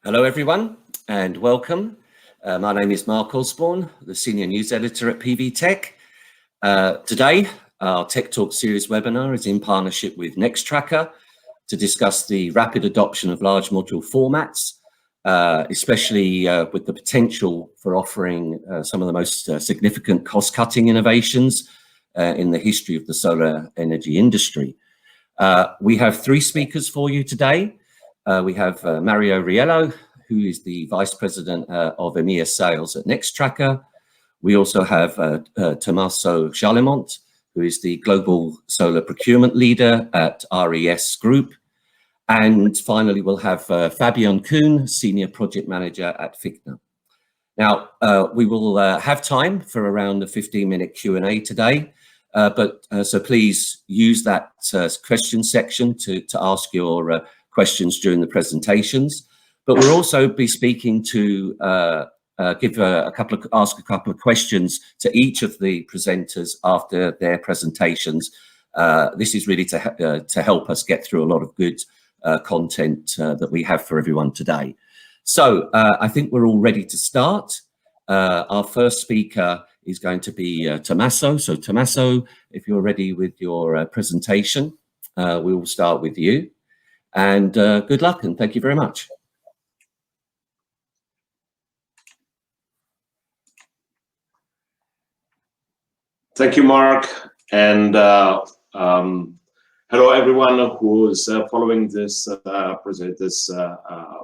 Hello, everyone, and welcome. My name is Mark Osborne, the Senior News Editor at PV Tech. Today, our Tech Talk series webinar is in partnership with Nextracker to discuss the rapid adoption of large module formats, especially with the potential for offering some of the most significant cost-cutting innovations in the history of the solar energy industry. We have three speakers for you today. We have Mario Riello, who is the Vice President of EMEA Sales at Nextracker. We also have Tommaso Charlemont, who is the Global Solar Procurement Leader at RES Group. And finally, we'll have Fabian Kuhn, Senior Project Manager at Fichtner. Now, we will have time for around a 15-minute Q&A today. So please use that question section to ask your questions during the presentations. But we'll also be speaking to ask a couple of questions to each of the presenters after their presentations. This is really to help us get through a lot of good content that we have for everyone today. So I think we're all ready to start. Our first speaker is going to be Tommaso. So Tommaso, if you're ready with your presentation, we will start with you. And good luck and thank you very much. Thank you, Mark. And hello, everyone who is following this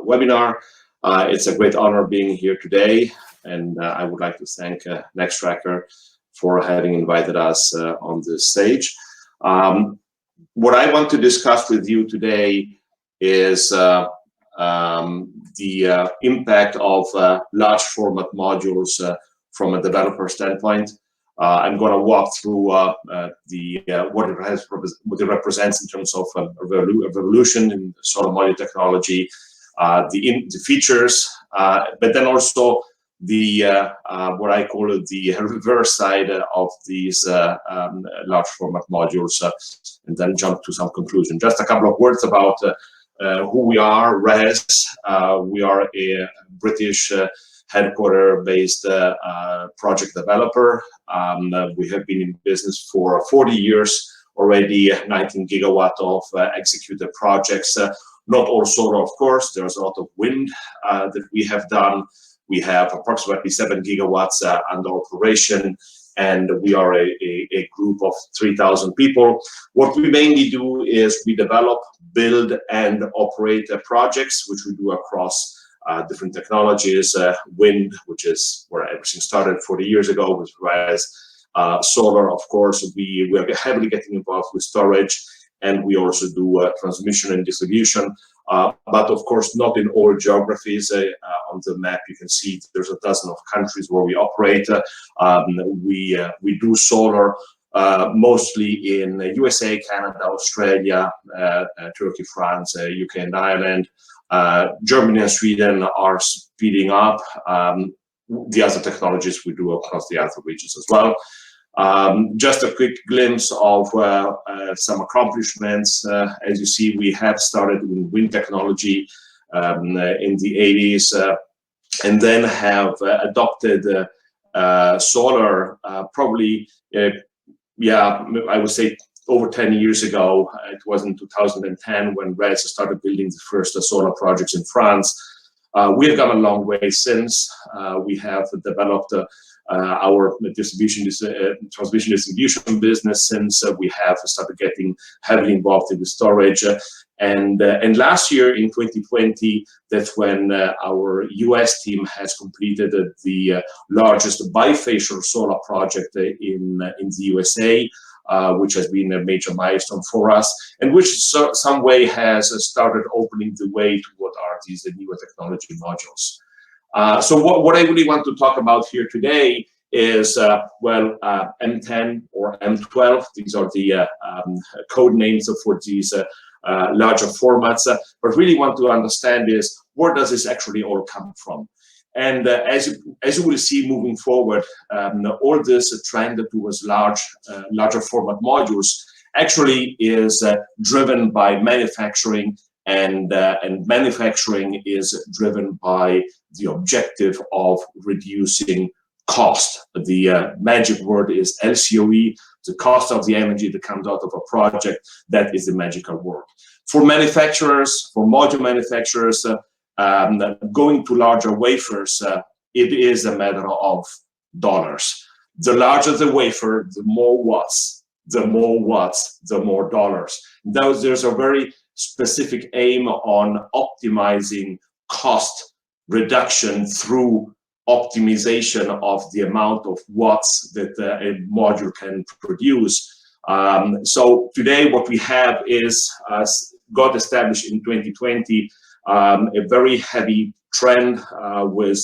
webinar. It's a great honor being here today. And I would like to thank Nextracker for having invited us on this stage. What I want to discuss with you today is the impact of large format modules from a developer standpoint. I'm going to walk through what it represents in terms of a revolution in solar module technology, the features, but then also the what I call it the reverse side of these large format modules, and then jump to some conclusion. Just a couple of words about who we are. RES, we are a British headquarter-based project developer. We have been in business for 40 years already, 19 gigawatt of executed projects. Not all solar, of course. There's a lot of wind that we have done. We have approximately 7 gigawatts under operation, and we are a group of 3,000 people. What we mainly do is we develop, build, and operate projects, which we do across different technologies. Wind, which is where everything started 40 years ago, with RES. Solar, of course, we are heavily getting involved with storage, and we also do transmission and distribution. But of course, not in all geographies. On the map, you can see there's a dozen of countries where we operate. We do solar mostly in USA, Canada, Australia, Turkey, France, UK, and Ireland. Germany and Sweden are speeding up. The other technologies we do across the other regions as well. Just a quick glimpse of some accomplishments. As you see, we have started with wind technology in the 80s, and then have adopted solar probably, I would say over 10 years ago. It was in 2010 when RES started building the first solar projects in France. We have gone a long way since. We have developed our transmission distribution business since we have started getting heavily involved in the storage. And last year in 2020, that's when our US team has completed the largest bifacial solar project in the USA, which has been a major milestone for us, and which some way has started opening the way to what are these newer technology modules. So what I really want to talk about here today is, M10 or M12. These are the code names for these larger formats. But really want to understand is, where does this actually all come from? And as you will see moving forward, all this trend towards larger format modules actually is driven by manufacturing and manufacturing is driven by the objective of reducing cost. The magic word is LCOE, the cost of the energy that comes out of a project. That is the magical word. For manufacturers, for module manufacturers, going to larger wafers, it is a matter of dollars. The larger the wafer, the more watts, the more dollars. There's a very specific aim on optimizing cost reduction through optimization of the amount of watts that a module can produce. So today what we have is, got established in 2020, a very heavy trend with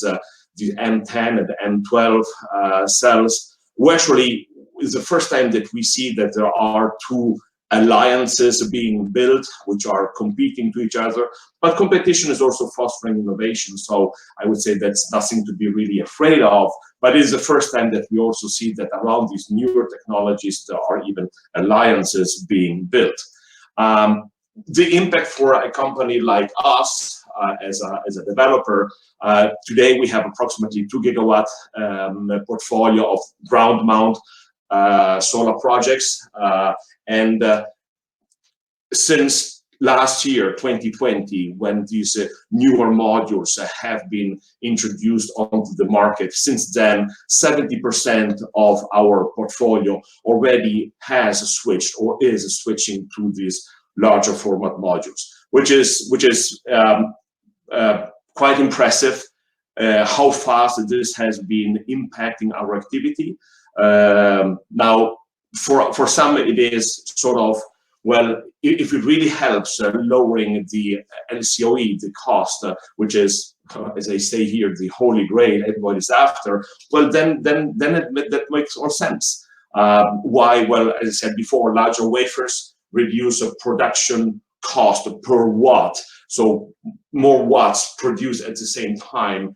the M10 and the M12 cells, who actually is the first time that we see that there are two alliances being built which are competing to each other, but competition is also fostering innovation. So I would say that's nothing to be really afraid of, but it is the first time that we also see that around these newer technologies there are even alliances being built. The impact for a company like us as a developer, today we have approximately 2 gigawatt portfolio of ground mount solar projects, and since last year, 2020, when these newer modules have been introduced onto the market, since then 70% of our portfolio already has switched or is switching to these larger format modules, which is quite impressive. How fast this has been impacting our activity. Now, for some, it is sort of, well, if it really helps lowering the LCOE, the cost, which is, as I say here, the Holy Grail everybody's after, well, then that makes more sense. Why? Well, as I said before, larger wafers reduce a production cost per watt. So more watts produced at the same time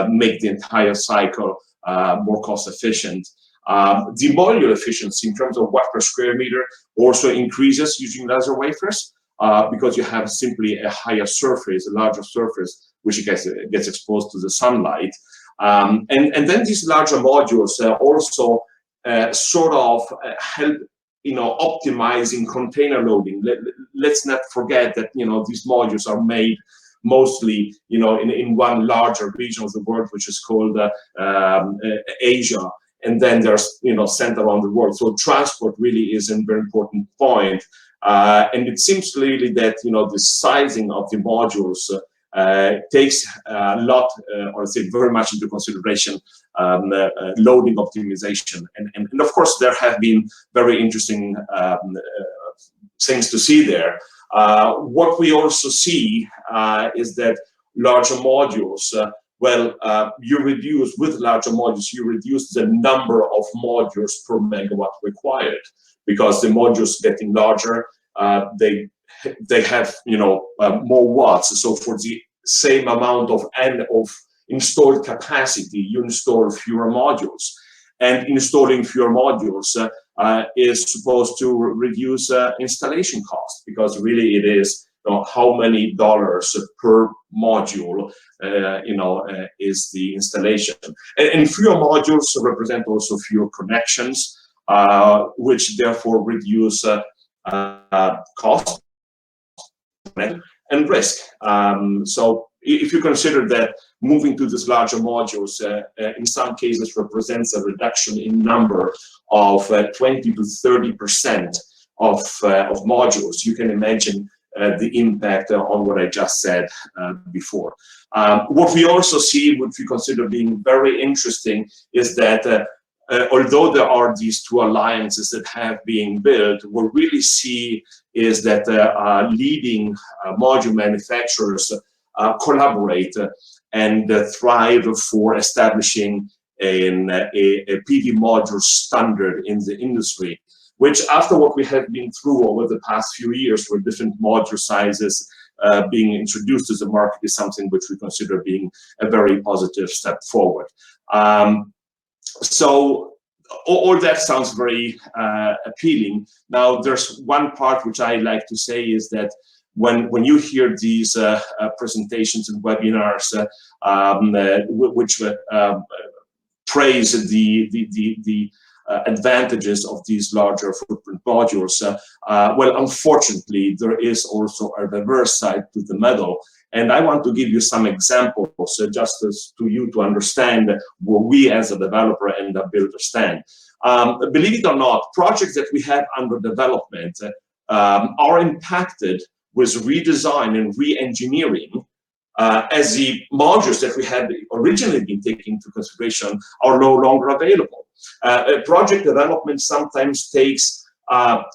make the entire cycle more cost efficient. The module efficiency in terms of watt per square meter also increases using laser wafers because you have simply a higher surface, a larger surface, which gets exposed to the sunlight. And then these larger modules also sort of help, optimizing container loading. Let's not forget that, these modules are made mostly, in one larger region of the world, which is called Asia. And then there's, sent around the world. So transport really is a very important point. And it seems really that, the sizing of the modules takes a lot, or I say very much into consideration, loading optimization. And of course, there have been very interesting things to see there. What we also see is that larger modules, you reduce with larger modules, you reduce the number of modules per megawatt required, because the modules getting larger, they have more watts. So for the same amount of installed capacity, you install fewer modules, and installing fewer modules is supposed to reduce installation costs, because really it is how many dollars per module is the installation, and fewer modules represent also fewer connections, which therefore reduce cost and risk. So if you consider that moving to these larger modules in some cases represents a reduction in number of 20 to 30% of modules, you can imagine the impact on what I just said before. What we also see, what we consider being very interesting, is that although there are these two alliances that have been built, what we really see is that leading module manufacturers collaborate and thrive for establishing a PV module standard in the industry, which, after what we have been through over the past few years with different module sizes being introduced to the market, is something which we consider being a very positive step forward. So all that sounds very appealing. Now, there's one part which I like to say is that when you hear these presentations and webinars, which praise the advantages of these larger footprint modules, well, unfortunately, there is also a reverse side to the medal. And I want to give you some examples just to you to understand where we as a developer and a builder stand. Believe it or not, projects that we have under development are impacted with redesign and re-engineering as the modules that we had originally been taken into consideration are no longer available. Project development sometimes takes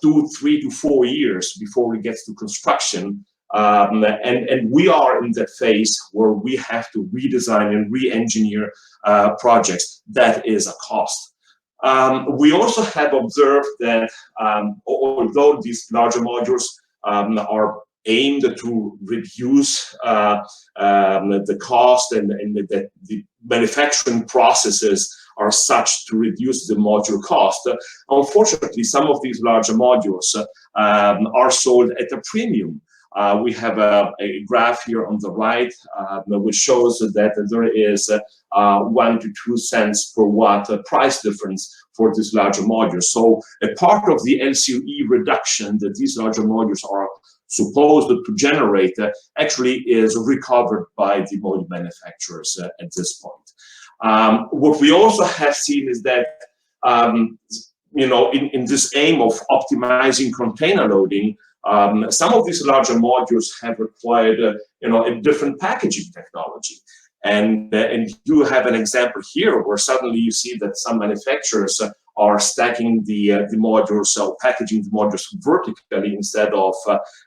2, 3 to 4 years before it gets to construction. And we are in that phase where we have to redesign and re-engineer projects. That is a cost. We also have observed that although these larger modules are aimed to reduce the cost and the manufacturing processes are such to reduce the module cost, unfortunately, some of these larger modules are sold at a premium. We have a graph here on the right which shows that there is 1 to 2 cents per watt price difference for these larger modules. So a part of the LCOE reduction that these larger modules are supposed to generate actually is recovered by the module manufacturers at this point. What we also have seen is that in this aim of optimizing container loading, some of these larger modules have required a different packaging technology. And you have an example here where suddenly you see that some manufacturers are stacking the modules or packaging the modules vertically instead of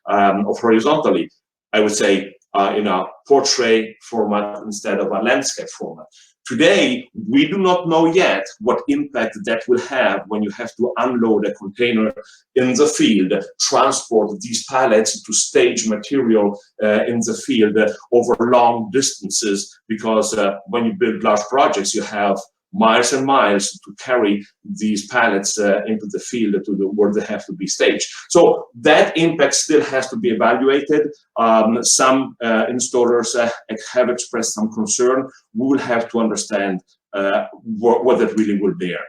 horizontally. I would say in a portrait format instead of a landscape format. Today, we do not know yet what impact that will have when you have to unload a container in the field, transport these pallets to stage material in the field over long distances, because when you build large projects, you have miles and miles to carry these pallets into the field where they have to be staged. So that impact still has to be evaluated. Some installers have expressed some concern. We will have to understand what that really will bear.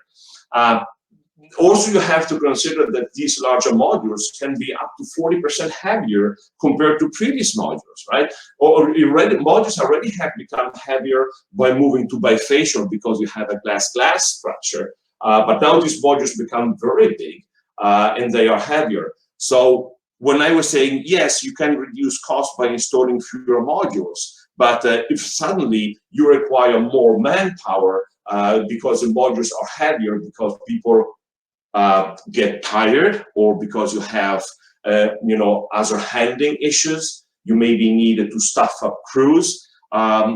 Also, you have to consider that these larger modules can be up to 40% heavier compared to previous modules, right? Modules already have become heavier by moving to bifacial because you have a glass-glass structure. But now these modules become very big and they are heavier. So when I was saying, yes, you can reduce cost by installing fewer modules, but if suddenly you require more manpower because the modules are heavier, because people get tired, or because you have other handling issues, you may be needed to staff up crews.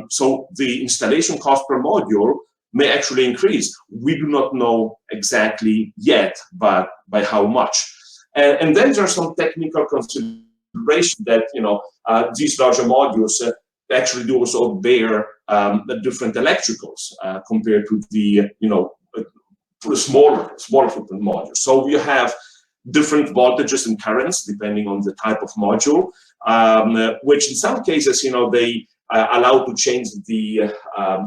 So the installation cost per module may actually increase. We do not know exactly yet, but by how much. And then there are some technical considerations that these larger modules actually do also bear the different electricals compared to the smaller footprint modules. So you have different voltages and currents depending on the type of module, which in some cases, they allow to change the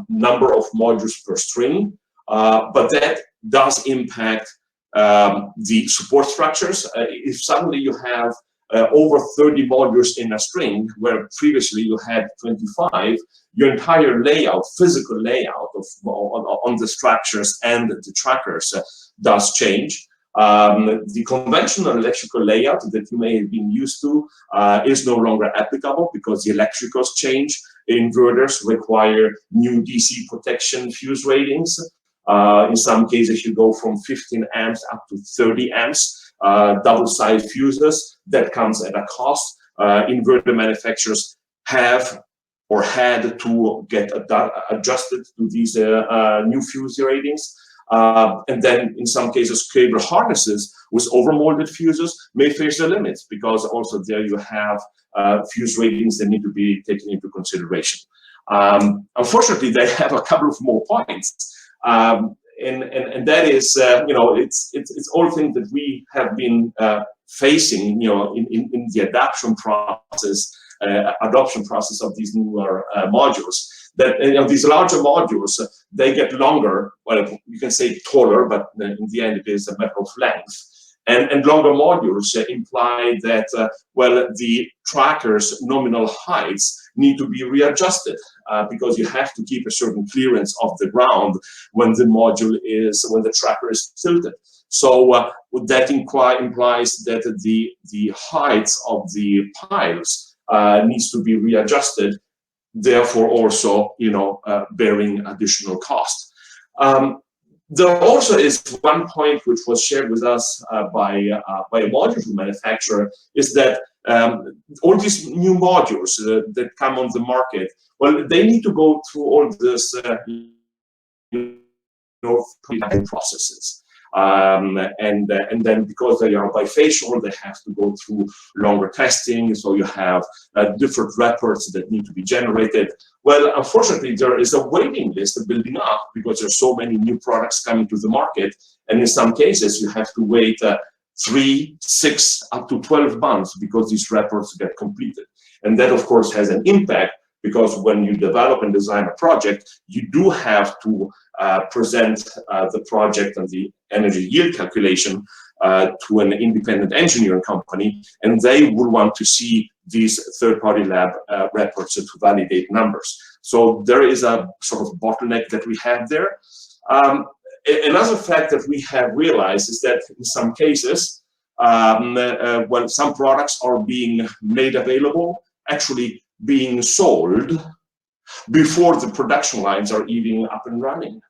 number of modules per string, but that does impact the support structures. If suddenly you have over 30 modules in a string, where previously you had 25, your entire layout, physical layout on the structures and the trackers does change. The conventional electrical layout that you may have been used to is no longer applicable because the electricals change. Inverters require new DC protection fuse ratings. In some cases, you go from 15 amps up to 30 amps. Double-side fuses, that comes at a cost. Inverter manufacturers have or had to get adjusted to these new fuse ratings. And then in some cases, cable harnesses with overmolded fuses may face the limits, because also there you have fuse ratings that need to be taken into consideration. Unfortunately, they have a couple of more points. And that is, it's all things that we have been facing, in the adoption process of these newer modules. That these larger modules, they get longer. Well, you can say taller, but in the end, it is a matter of length. And longer modules imply that, well, the tracker's nominal heights need to be readjusted because you have to keep a certain clearance of the ground when the tracker is tilted. So that implies that the heights of the piles needs to be readjusted, therefore also, bearing additional cost. There also is one point which was shared with us by a module manufacturer, is that all these new modules that come on the market, well, they need to go through all this processes. And then because they are bifacial, they have to go through longer testing. So you have different reports that need to be generated. Well, unfortunately, there is a waiting list building up because there's so many new products coming to the market. And in some cases, you have to wait 3, 6, up to 12 months because these reports get completed. And that, of course, has an impact because when you develop and design a project, you do have to present the project and the energy yield calculation to an independent engineering company, and they will want to see these third-party lab reports to validate numbers. So there is a sort of bottleneck that we have there. Another fact that we have realized is that in some cases, when some products are being made available, actually being sold before the production lines are even up and running.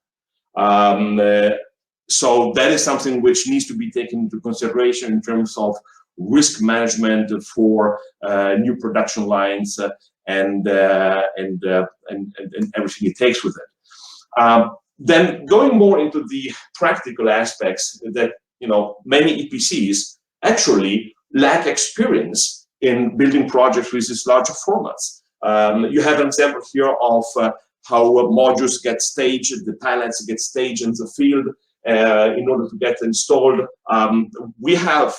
So that is something which needs to be taken into consideration in terms of risk management for new production lines and everything it takes with it. Then going more into the practical aspects, that many EPCs actually lack experience in building projects with these larger formats. You have an example here of how modules get staged, the pallets get staged in the field in order to get installed. We have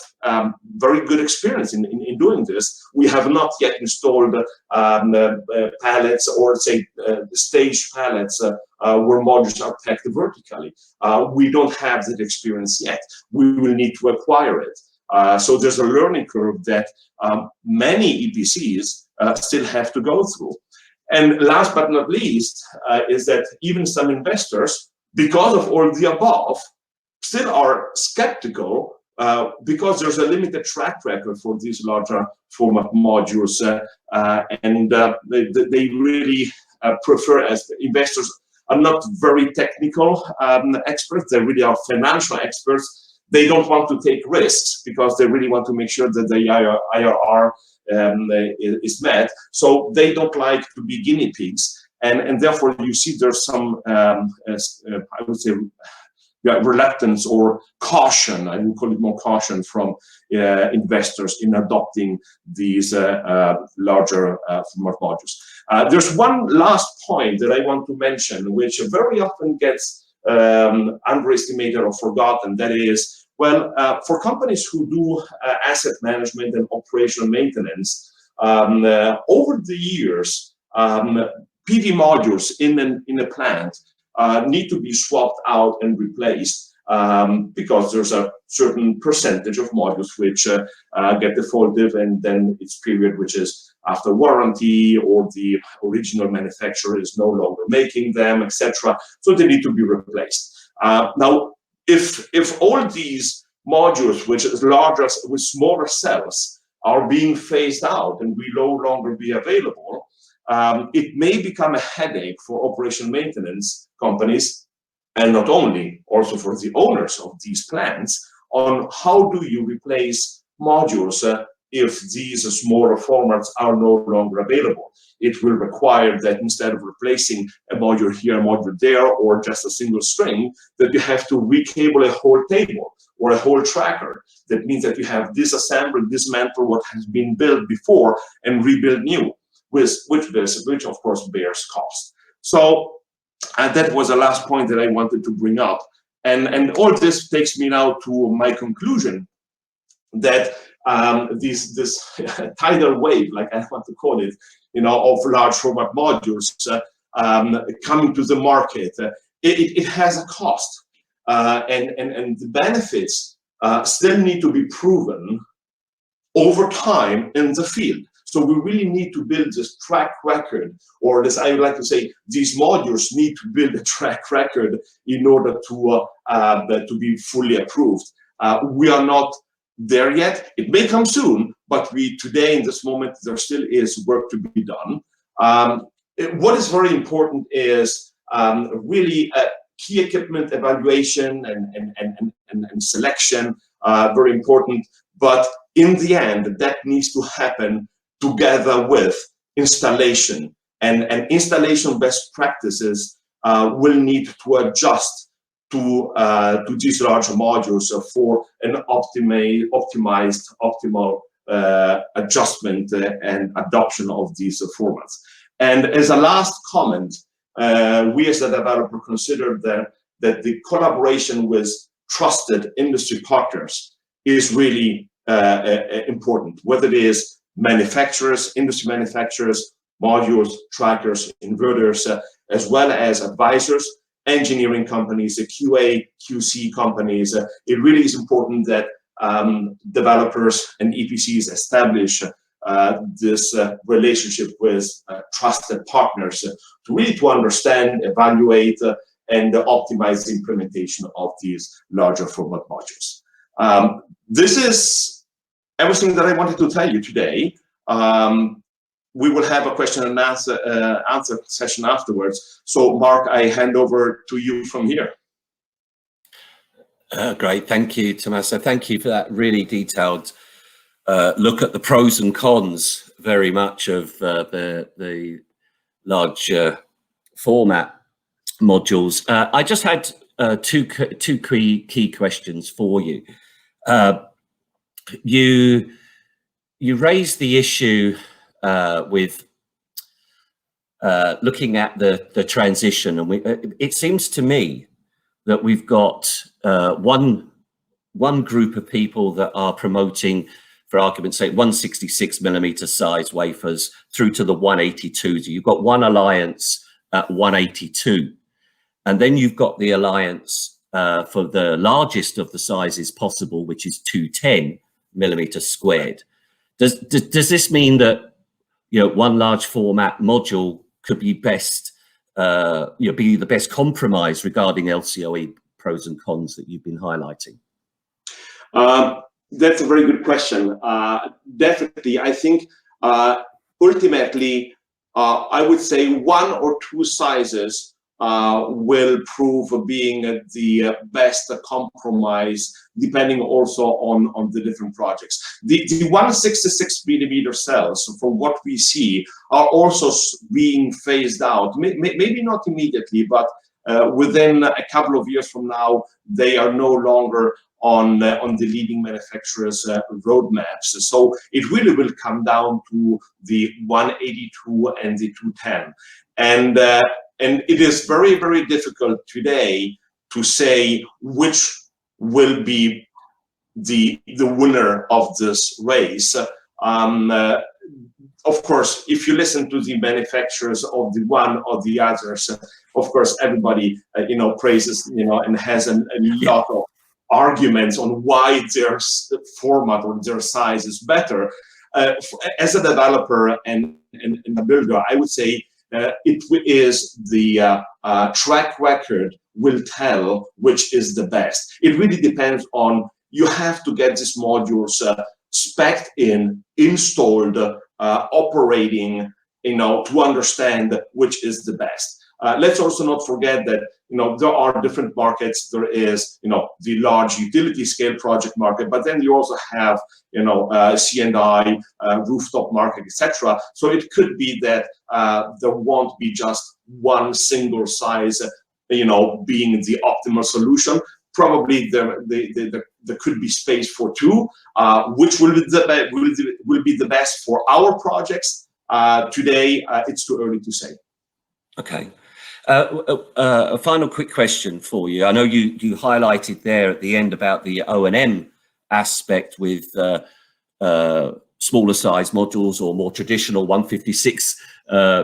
very good experience in doing this. We have not yet installed pallets or say staged pallets where modules are packed vertically. We don't have that experience yet. We will need to acquire it. So there's a learning curve that many EPCs still have to go through. And last but not least is that even some investors, because of all the above, still are skeptical because there's a limited track record for these larger format modules, and they really prefer, as investors are not very technical experts, they really are financial experts. They don't want to take risks because they really want to make sure that the IRR is met. So they don't like to be guinea pigs. And therefore, you see there's some, I would say, reluctance or caution, I would call it more caution from investors in adopting these larger format modules. There's one last point that I want to mention, which very often gets underestimated or forgotten. That is, well, for companies who do asset management and operational maintenance, over the years, PV modules in a plant need to be swapped out and replaced because there's a certain percentage of modules which get defaulted, and then it's period which is after warranty, or the original manufacturer is no longer making them, etc. So they need to be replaced. Now, if all these modules, which is larger with smaller cells, are being phased out and will no longer be available, it may become a headache for operational maintenance companies, and not only, also for the owners of these plants, on how do you replace modules if these smaller formats are no longer available. It will require that instead of replacing a module here, a module there, or just a single string, that you have to recable a whole table or a whole tracker. That means that you have disassembled, dismantled what has been built before and rebuild new, which of course bears cost. So that was the last point that I wanted to bring up. And all this takes me now to my conclusion, that this tidal wave, like I want to call it, of large format modules coming to the market. It has a cost, and the benefits still need to be proven over time in the field. So we really need to build this track record, or as I would like to say, these modules need to build a track record in order to be fully approved. We are not there yet. It may come soon, but today in this moment there still is work to be done. What is very important is really key equipment evaluation and selection, very important. But in the end, that needs to happen together with installation, and installation best practices will need to adjust to these larger modules for an optimal adjustment and adoption of these formats. And as a last comment, we as a developer consider that the collaboration with trusted industry partners is really important, whether it is manufacturers, industry manufacturers, modules, trackers, inverters, as well as advisors, engineering companies, QA, QC companies. It really is important that developers and EPCs establish this relationship with trusted partners to understand, evaluate, and optimize the implementation of these larger format modules. This is everything that I wanted to tell you today. We will have a question and answer session afterwards. So Mark, I hand over to you from here. Great, thank you, Tommaso. Thank you for that really detailed look at the pros and cons very much of the large format modules. I just had two key questions for you. You raised the issue with looking at the transition, and it seems to me that we've got one group of people that are promoting, for argument's sake, 166mm size wafers through to the 182s. You've got one alliance at 182, and then you've got the alliance for the largest of the sizes possible, which is 210mm squared. Does this mean that one large format module could be best, be the best compromise regarding LCOE pros and cons that you've been highlighting? That's a very good question. Definitely, I think ultimately, I would say one or two sizes will prove being the best compromise, depending also on the different projects. The 166mm cells, from what we see, are also being phased out. Maybe not immediately, but within a couple of years from now, they are no longer on the leading manufacturers' roadmaps. So it really will come down to the 182 and the 210. And it is very, very difficult today to say which will be the winner of this race. Of course, if you listen to the manufacturers of the one or the others, of course, everybody praises and has a lot of arguments on why their format or their size is better. As a developer and a builder, I would say it is the track record will tell which is the best. It really depends on, you have to get these modules spec'd in, installed, operating, to understand which is the best. Let's also not forget that there are different markets. There is the large utility scale project market, but then you also have C&I, rooftop market, etc. So it could be that there won't be just one single size being the optimal solution. Probably there could be space for two, which will be the best for our projects. Today, it's too early to say. Okay. A final quick question for you. I know you highlighted there at the end about the O&M aspect with smaller size modules or more traditional 156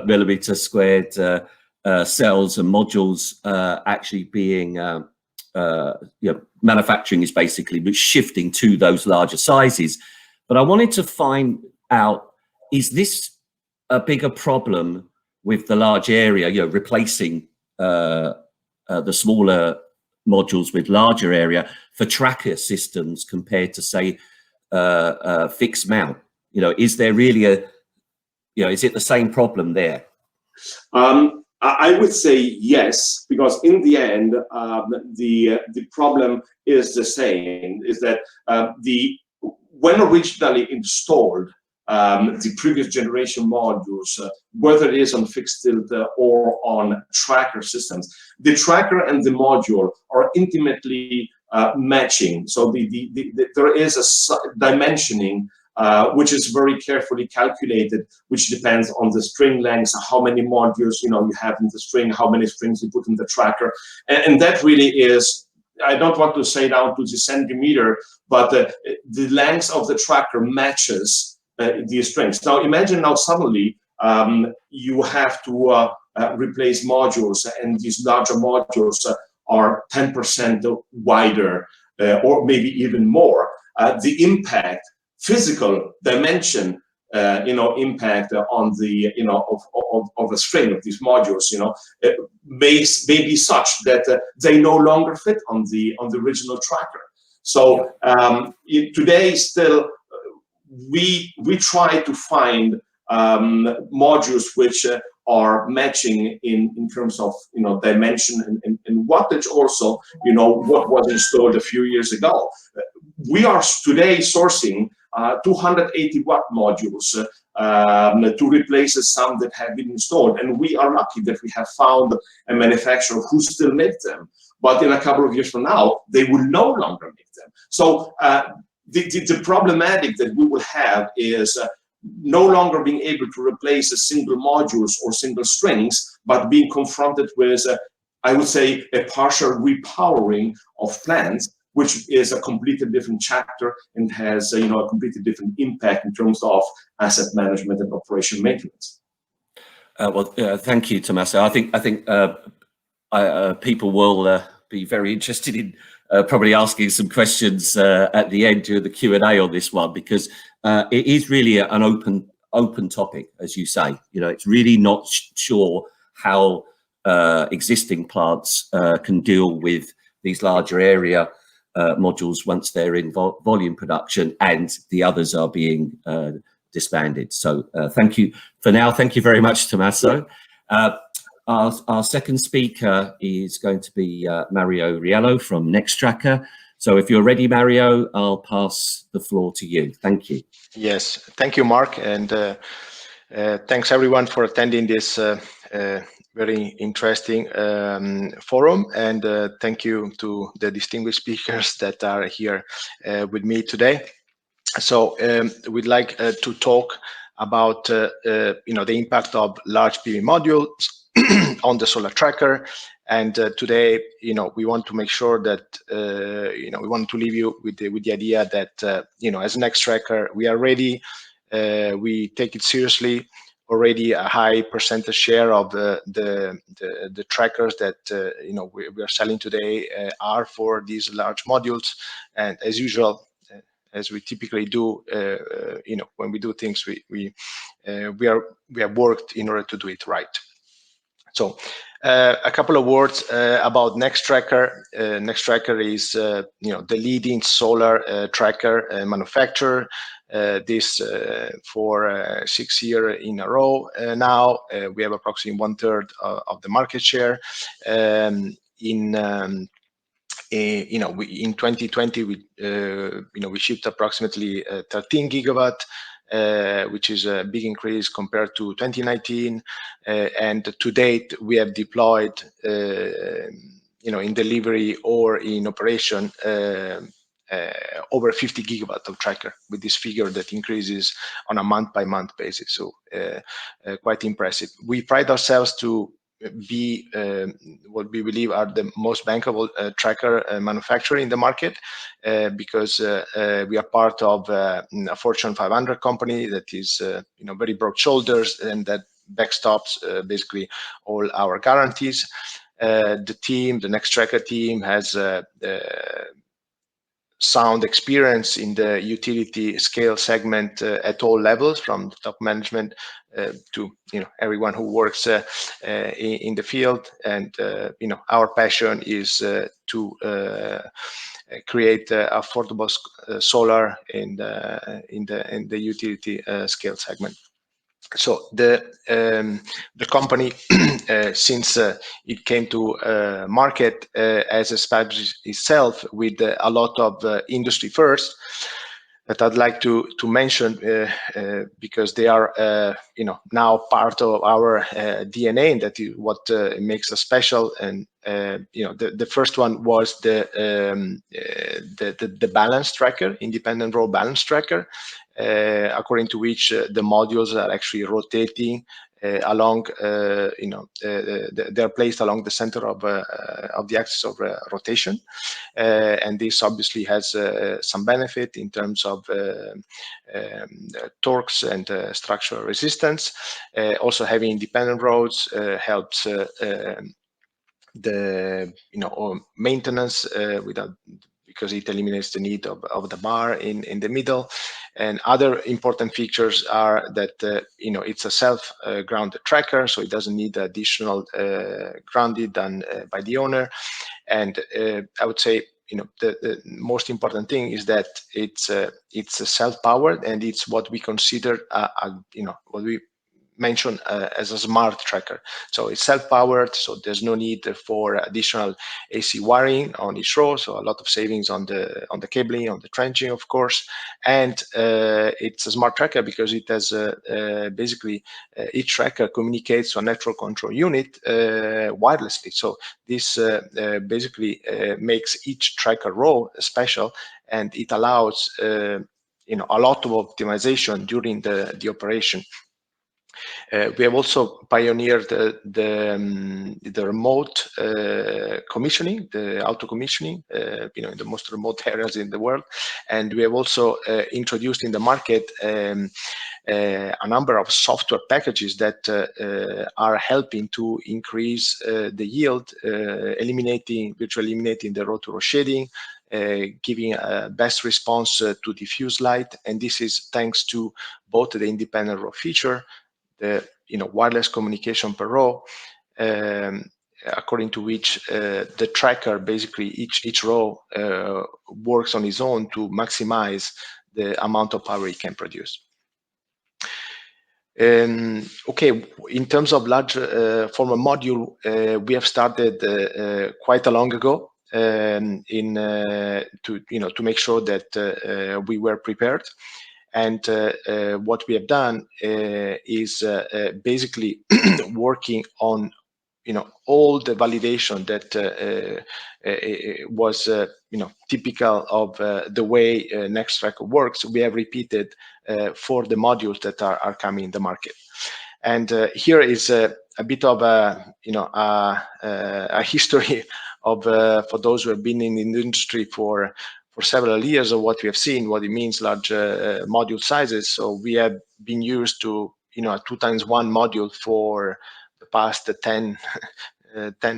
millimeter squared cells and modules actually being, manufacturing is basically shifting to those larger sizes. But I wanted to find out, is this a bigger problem with the large area, replacing the smaller modules with larger area for tracker systems compared to, say, fixed mount? Is there really is it the same problem there? I would say yes, because in the end, the problem is the same. Is that when originally installed, the previous generation modules, whether it is on fixed tilt or on tracker systems, the tracker and the module are intimately matching. So there is a dimensioning which is very carefully calculated, which depends on the string lengths, how many modules you have in the string, how many strings you put in the tracker, and that really is, I don't want to say down to the centimeter, but the length of the tracker matches the strings. Now imagine suddenly you have to replace modules, and these larger modules are 10% wider, or maybe even more. The impact, physical dimension, impact on the of a string of these modules, may be such that they no longer fit on the original tracker. So today still we try to find modules which are matching in terms of dimension and wattage, also what was installed a few years ago. We are today sourcing 280 watt modules to replace some that have been installed, and we are lucky that we have found a manufacturer who still makes them, but in a couple of years from now they will no longer make them. So the problematic that we will have is no longer being able to replace a single modules or single strings, but being confronted with I would say a partial repowering of plants, which is a completely different chapter and has a completely different impact in terms of asset management and operation maintenance. Thank you, Tommaso. I think people will be very interested in probably asking some questions at the end during the Q&A on this one, because it is really an open topic, as you say. It's really not sure how existing plants can deal with these larger area modules once they're in volume production and the others are being disbanded. So thank you for now. Thank you very much, Tommaso. Our second speaker is going to be Mario Riello from Nextracker. So if you're ready, Mario, I'll pass the floor to you. Thank you. Yes, thank you, Mark, and thanks everyone for attending this very interesting forum, and thank you to the distinguished speakers that are here with me today. So we'd like to talk about the impact of large PV modules on the solar tracker, and today we want to make sure that we want to leave you with the idea that as a Nextracker we are ready, we take it seriously. Already a high percentage share of the trackers that we are selling today are for these large modules, and as usual, as we typically do, when we do things, we have worked in order to do it right. So a couple of words about Nextracker. Nextracker is the leading solar tracker manufacturer. This for 6 years in a row now. We have approximately 1/3 of the market share. In 2020 we shipped approximately 13 gigawatt, which is a big increase compared to 2019, and to date we have deployed in delivery or in operation over 50 gigawatt of tracker, with this figure that increases on a month-by-month basis. So quite impressive. We pride ourselves to be what we believe are the most bankable tracker manufacturer in the market, because we are part of a Fortune 500 company that is very broad shoulders and that backstops basically all our guarantees. The team, the Nextracker team, has sound experience in the utility scale segment at all levels, from top management to everyone who works in the field. And our passion is to create affordable solar in the utility scale segment. So the company, since it came to market, has established itself with a lot of industry firsts that I'd like to mention, because they are now part of our DNA, and that is what makes us special. And the first one was the balance tracker, independent row balance tracker, according to which the modules are actually rotating along, they're placed along the center of the axis of rotation, and this obviously has some benefit in terms of torques and structural resistance. Also, having independent rows helps the maintenance without, because it eliminates the need of the bar in the middle. And other important features are that it's a self-grounded tracker, so it doesn't need additional grounding done by the owner. And I would say the most important thing is that it's self-powered, and it's what we consider what we mentioned as a smart tracker. So it's self-powered, so there's no need for additional AC wiring on each row, so a lot of savings on the cabling, on the trenching, of course. And it's a smart tracker because it has basically each tracker communicates to a network control unit wirelessly. So this basically makes each tracker row special, and it allows a lot of optimization during the operation. We have also pioneered the remote commissioning, the auto commissioning, in the most remote areas in the world. And we have also introduced in the market a number of software packages that are helping to increase the yield, virtually eliminating the row-to-row shading, giving a best response to diffuse light. And this is thanks to both the independent row feature, the wireless communication per row, according to which the tracker, basically each row works on its own to maximize the amount of power it can produce. Okay, in terms of large format module, we have started quite a long ago to make sure that we were prepared. And what we have done is basically working on all the validation that was typical of the way Nextracker works. We have repeated for the modules that are coming in the market. And here is a bit of a history of for those who have been in the industry for several years, of what we have seen, what it means large module sizes. So we have been used to a 2x1 module for the past 10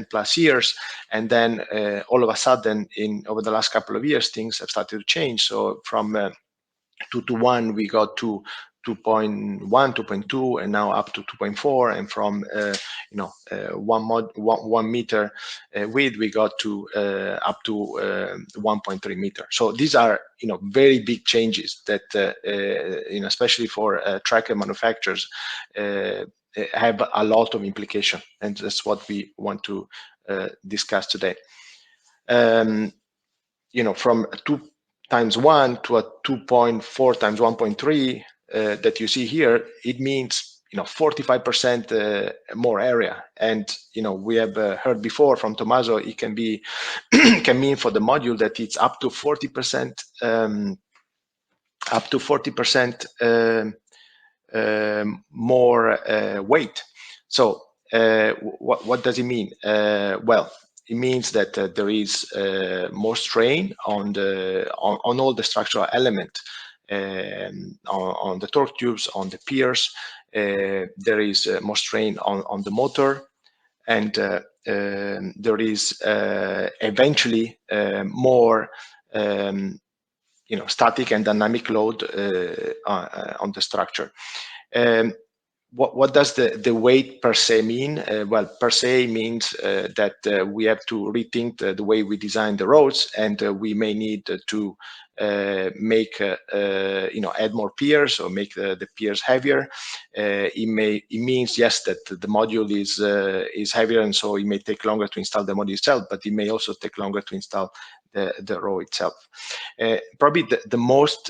plus years, and then all of a sudden, over the last couple of years, things have started to change. So from 2 to 1, we got to 2.1, 2.2, and now up to 2.4. And from 1 meter width, we got to up to 1.3 meter. So these are very big changes that especially for tracker manufacturers have a lot of implication, and that's what we want to discuss today. From 2x1 to a 2.4 times 1.3 that you see here, it means 45% more area. And we have heard before from Tommaso, it can be can mean for the module that it's up to 40% more weight. So what does it mean? Well, it means that there is more strain on all the structural element, on the torque tubes, on the piers. There is more strain on the motor, and there is eventually more static and dynamic load on the structure. What does the weight per se mean? Well, per se means that we have to rethink the way we design the roads, and we may need to make add more piers or make the piers heavier. It means, yes, that the module is heavier, and so it may take longer to install the module itself, but it may also take longer to install the row itself. Probably the most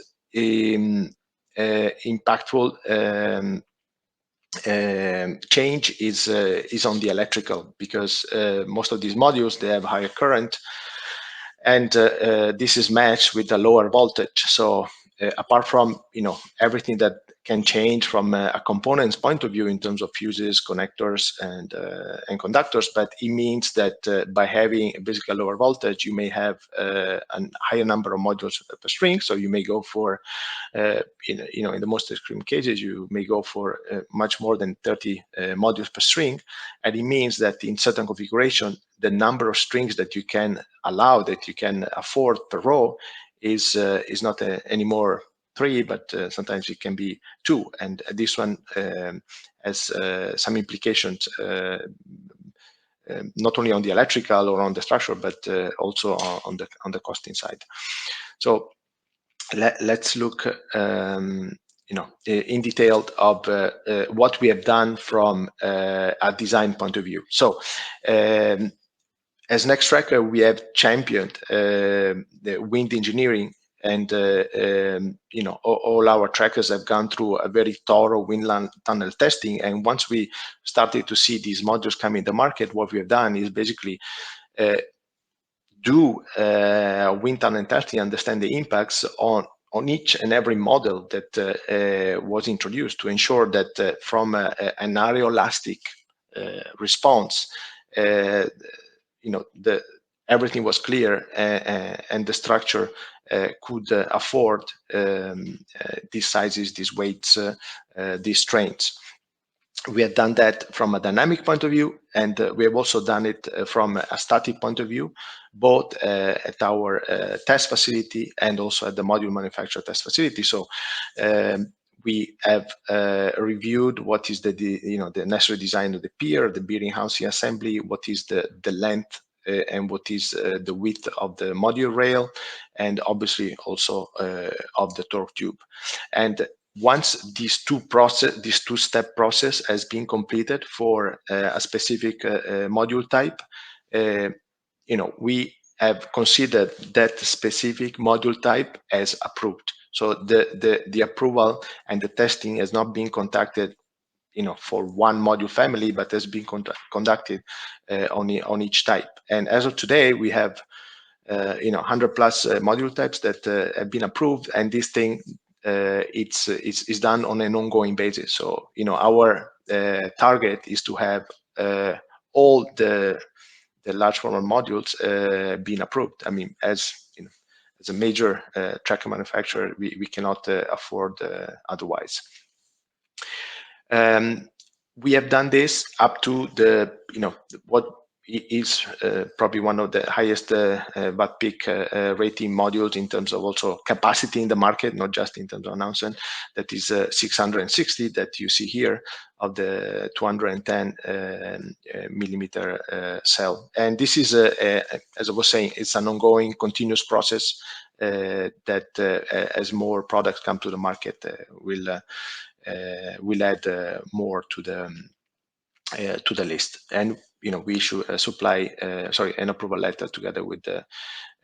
impactful change is on the electrical, because most of these modules, they have higher current, and this is matched with a lower voltage. So apart from everything that can change from a component's point of view in terms of fuses, connectors, and conductors, but it means that by having basically a lower voltage, you may have a higher number of modules per string. So you may go for in the most extreme cases, you may go for much more than 30 modules per string, and it means that in certain configuration, the number of strings that you can allow, that you can afford per row, is not anymore 3, but sometimes it can be 2, and this one has some implications not only on the electrical or on the structure, but also on the costing side. So let's look in detail of what we have done from a design point of view. So as Nextracker, we have championed the wind engineering, and all our trackers have gone through a very thorough wind tunnel testing. And once we started to see these modules come in the market, what we have done is basically do wind tunnel testing, understand the impacts on each and every model that was introduced, to ensure that from an aeroelastic response, everything was clear, and the structure could afford these sizes, these weights, these strains. We have done that from a dynamic point of view, and we have also done it from a static point of view, both at our test facility and also at the module manufacturer test facility. So we have reviewed what is the necessary design of the pier, the bearing housing assembly, what is the length and what is the width of the module rail, and obviously also of the torque tube. And once these two-step process has been completed for a specific module type, we have considered that specific module type as approved. So the approval and the testing has not been conducted for one module family, but has been conducted on each type. And as of today, we have 100 plus module types that have been approved, and this thing it's done on an ongoing basis. So our target is to have all the large format modules being approved. I mean, as a major tracker manufacturer, we cannot afford otherwise. We have done this up to the what is probably one of the highest watt peak rating modules in terms of also capacity in the market, not just in terms of announcement. That is 660 that you see here of the 210 millimeter cell. And this is, as I was saying, it's an ongoing continuous process that as more products come to the market, will add more to the list. And we issue a an approval letter together with the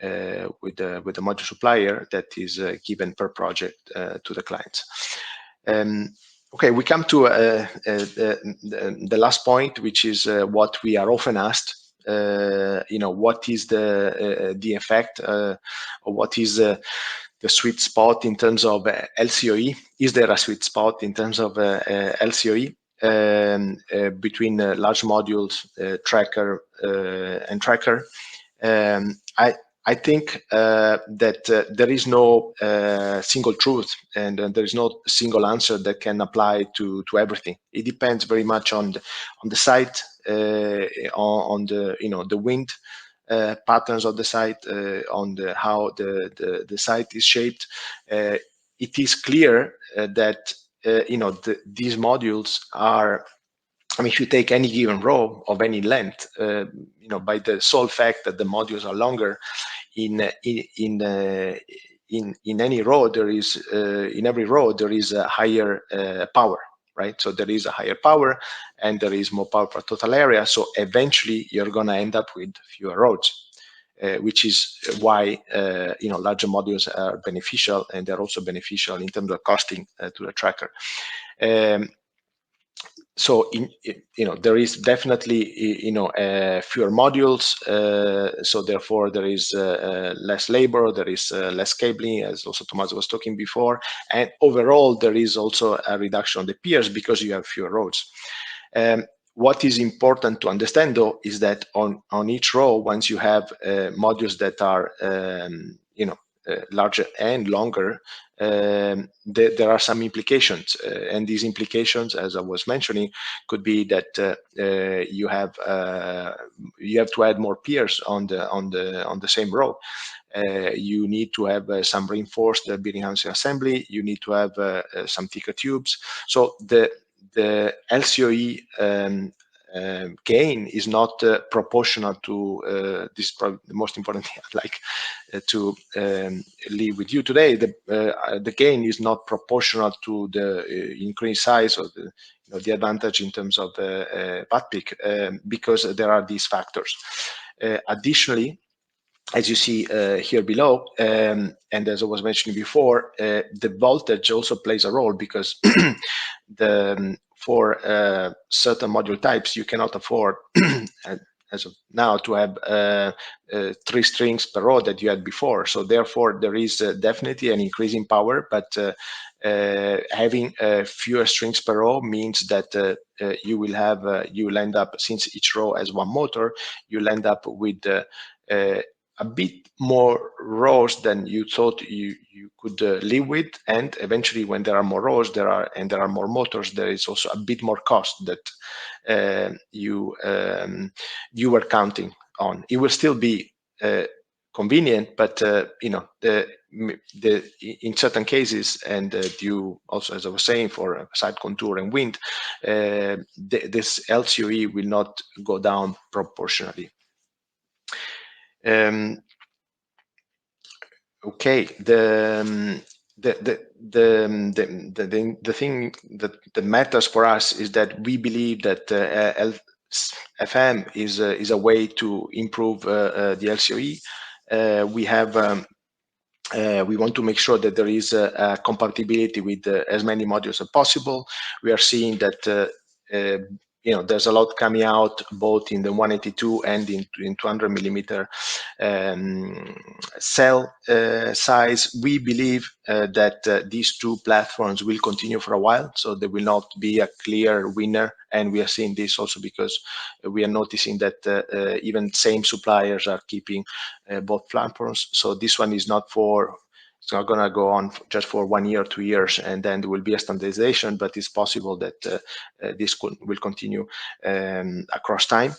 module supplier that is given per project to the clients. Okay, we come to the last point, which is what we are often asked. What is the effect, or what is the sweet spot in terms of LCOE? Is there a sweet spot in terms of LCOE? between large modules, tracker and tracker. I think that there is no single truth, and there is no single answer that can apply to everything. It depends very much on the site, on the wind patterns of the site, on how the site is shaped. It is clear that these modules are. I mean, if you take any given row of any length, by the sole fact that the modules are longer, in any row there is in every row there is a higher power, right? So there is a higher power, and there is more power per total area. So eventually, you're going to end up with fewer roads. Which is why larger modules are beneficial, and they're also beneficial in terms of costing to the tracker. So there is definitely fewer modules, so therefore there is less labor, there is less cabling, as also Tommaso was talking before, and overall there is also a reduction of the piers because you have fewer roads. What is important to understand, though, is that on each row, once you have modules that are larger and longer, there are some implications, and these implications, as I was mentioning, could be that you have to add more piers on the same row. You need to have some reinforced bearing housing assembly. You need to have some thicker tubes. So the LCOE gain is not proportional to this is probably the most important thing I'd like to leave with you today. The gain is not proportional to the increased size or the advantage in terms of path peak, because there are these factors. Additionally, as you see here below, and as I was mentioning before, the voltage also plays a role, because for certain module types, you cannot afford, as of now, to have 3 strings per row that you had before. So therefore, there is definitely an increase in power, but having fewer strings per row means that you will end up, since each row has one motor, you'll end up with a bit more rows than you thought you could live with, and eventually, when there are more rows, there are more motors, there is also a bit more cost that you were counting on. It will still be convenient, but in certain cases, and due also, as I was saying, for side contour and wind, this LCOE will not go down proportionally. Okay, the thing that matters for us is that we believe that LFM is a way to improve the LCOE. We want to make sure that there is a compatibility with as many modules as possible. We are seeing that there's a lot coming out both in the 182 and in 200 millimeter cell size. We believe that these two platforms will continue for a while, so there will not be a clear winner. And we are seeing this also because we are noticing that even same suppliers are keeping both platforms. So this one is not it's not going to go on just for 1 year, 2 years, and then there will be a standardization, but it's possible that this will continue across time.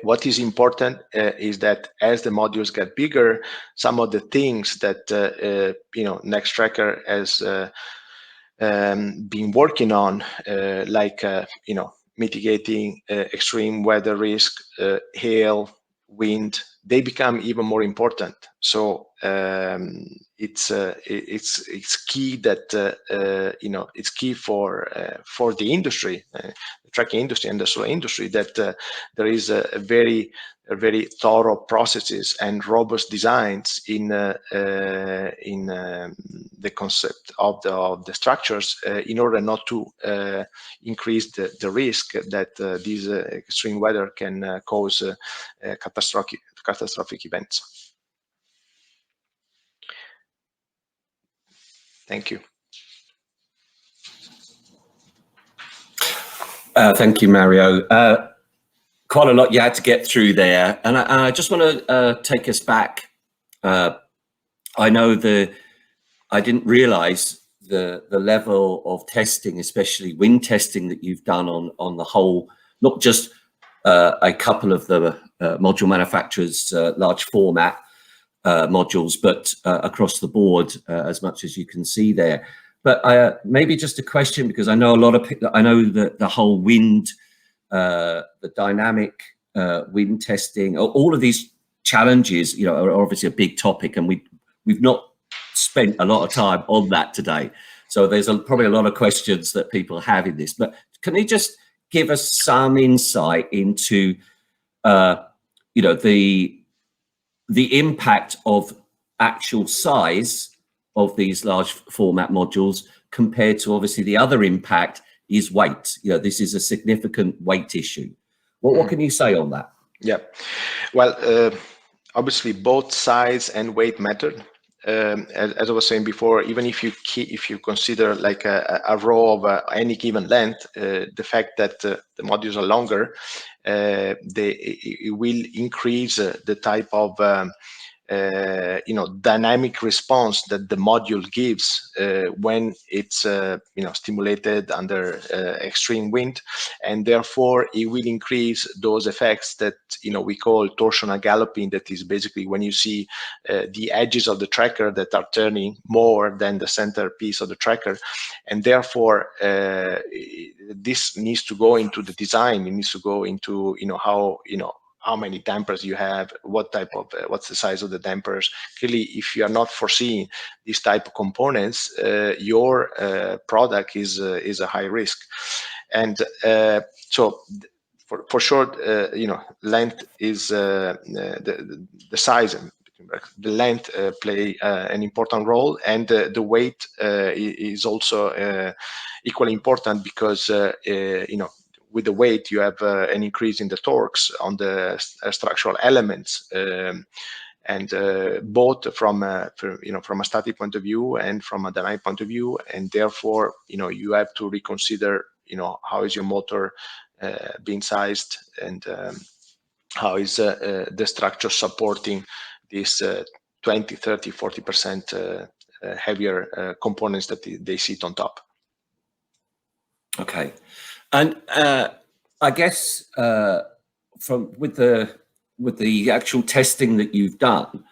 What is important is that as the modules get bigger, some of the things that Nextracker has been working on, like mitigating extreme weather risk, hail, wind, they become even more important. So it's key that it's key for the industry, the tracking industry and the solar industry, that there is a very thorough processes and robust designs in the concept of the structures in order not to increase the risk that these extreme weather can cause catastrophic events. Thank you. Thank you, Mario. Quite a lot you had to get through there, and I just want to take us back. I know I didn't realise the level of testing, especially wind testing, that you've done on the whole, not just a couple of the module manufacturers' large format modules, but across the board, as much as you can see there. But maybe just a question, because I know a lot of people, I know that the whole wind, the dynamic wind testing, all of these challenges, you know, are obviously a big topic, and we've not spent a lot of time on that today. So there's probably a lot of questions that people have in this. But can you just give us some insight into, you know, the impact of actual size of these large format modules compared to, obviously, the other impact is weight. You know, this is a significant weight issue. What can you say on that? Yeah, well, obviously both size and weight matter. As I was saying before, even if you consider like a row of any given length, the fact that the modules are longer, it will increase the type of dynamic response that the module gives when it's stimulated under extreme wind, and therefore it will increase those effects that we call torsional galloping. That is basically when you see the edges of the tracker that are turning more than the center piece of the tracker, and therefore this needs to go into the design. It needs to go into how many dampers you have, what type of, what's the size of the dampers. Clearly, if you are not foreseeing these type of components, your product is a high risk. And so for sure, length is the size. The length play an important role, and the weight is also equally important, because with the weight, you have an increase in the torques on the structural elements, and both from a static point of view and from a dynamic point of view, and therefore you have to reconsider how is your motor being sized, and how is the structure supporting this 20, 30, 40% heavier components that they sit on top. Okay. And I guess with the actual testing that you've done,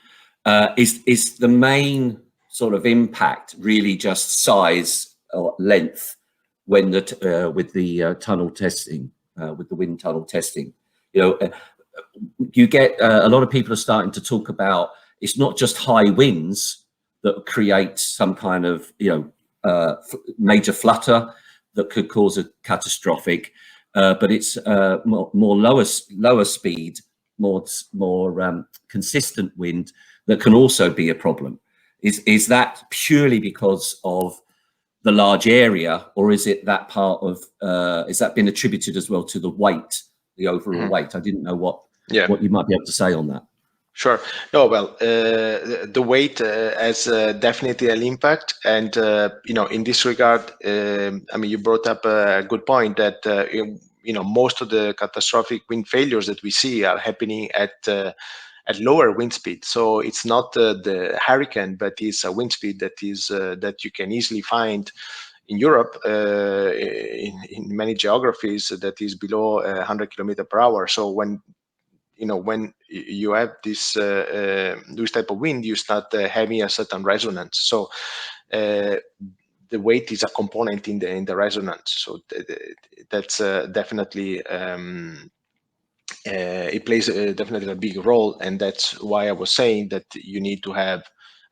is the main sort of impact really just size or length when with the tunnel testing, with the wind tunnel testing? You get a lot of people are starting to talk about it's not just high winds that create some kind of major flutter that could cause a catastrophic, but it's more lower speed, more consistent wind that can also be a problem. Is that purely because of the large area, or is it that part of is that been attributed as well to the weight, the overall weight? I didn't know what you might be able to say on that. Sure. No, well, the weight has definitely an impact, and in this regard, you brought up a good point that most of the catastrophic wind failures that we see are happening at lower wind speed. So it's not the hurricane, but it's a wind speed that is that you can easily find in Europe, in many geographies, that is below 100 km/h. So when you have this type of wind, you start having a certain resonance. So the weight is a component in the resonance. So that's definitely it plays definitely a big role, and that's why I was saying that you need to have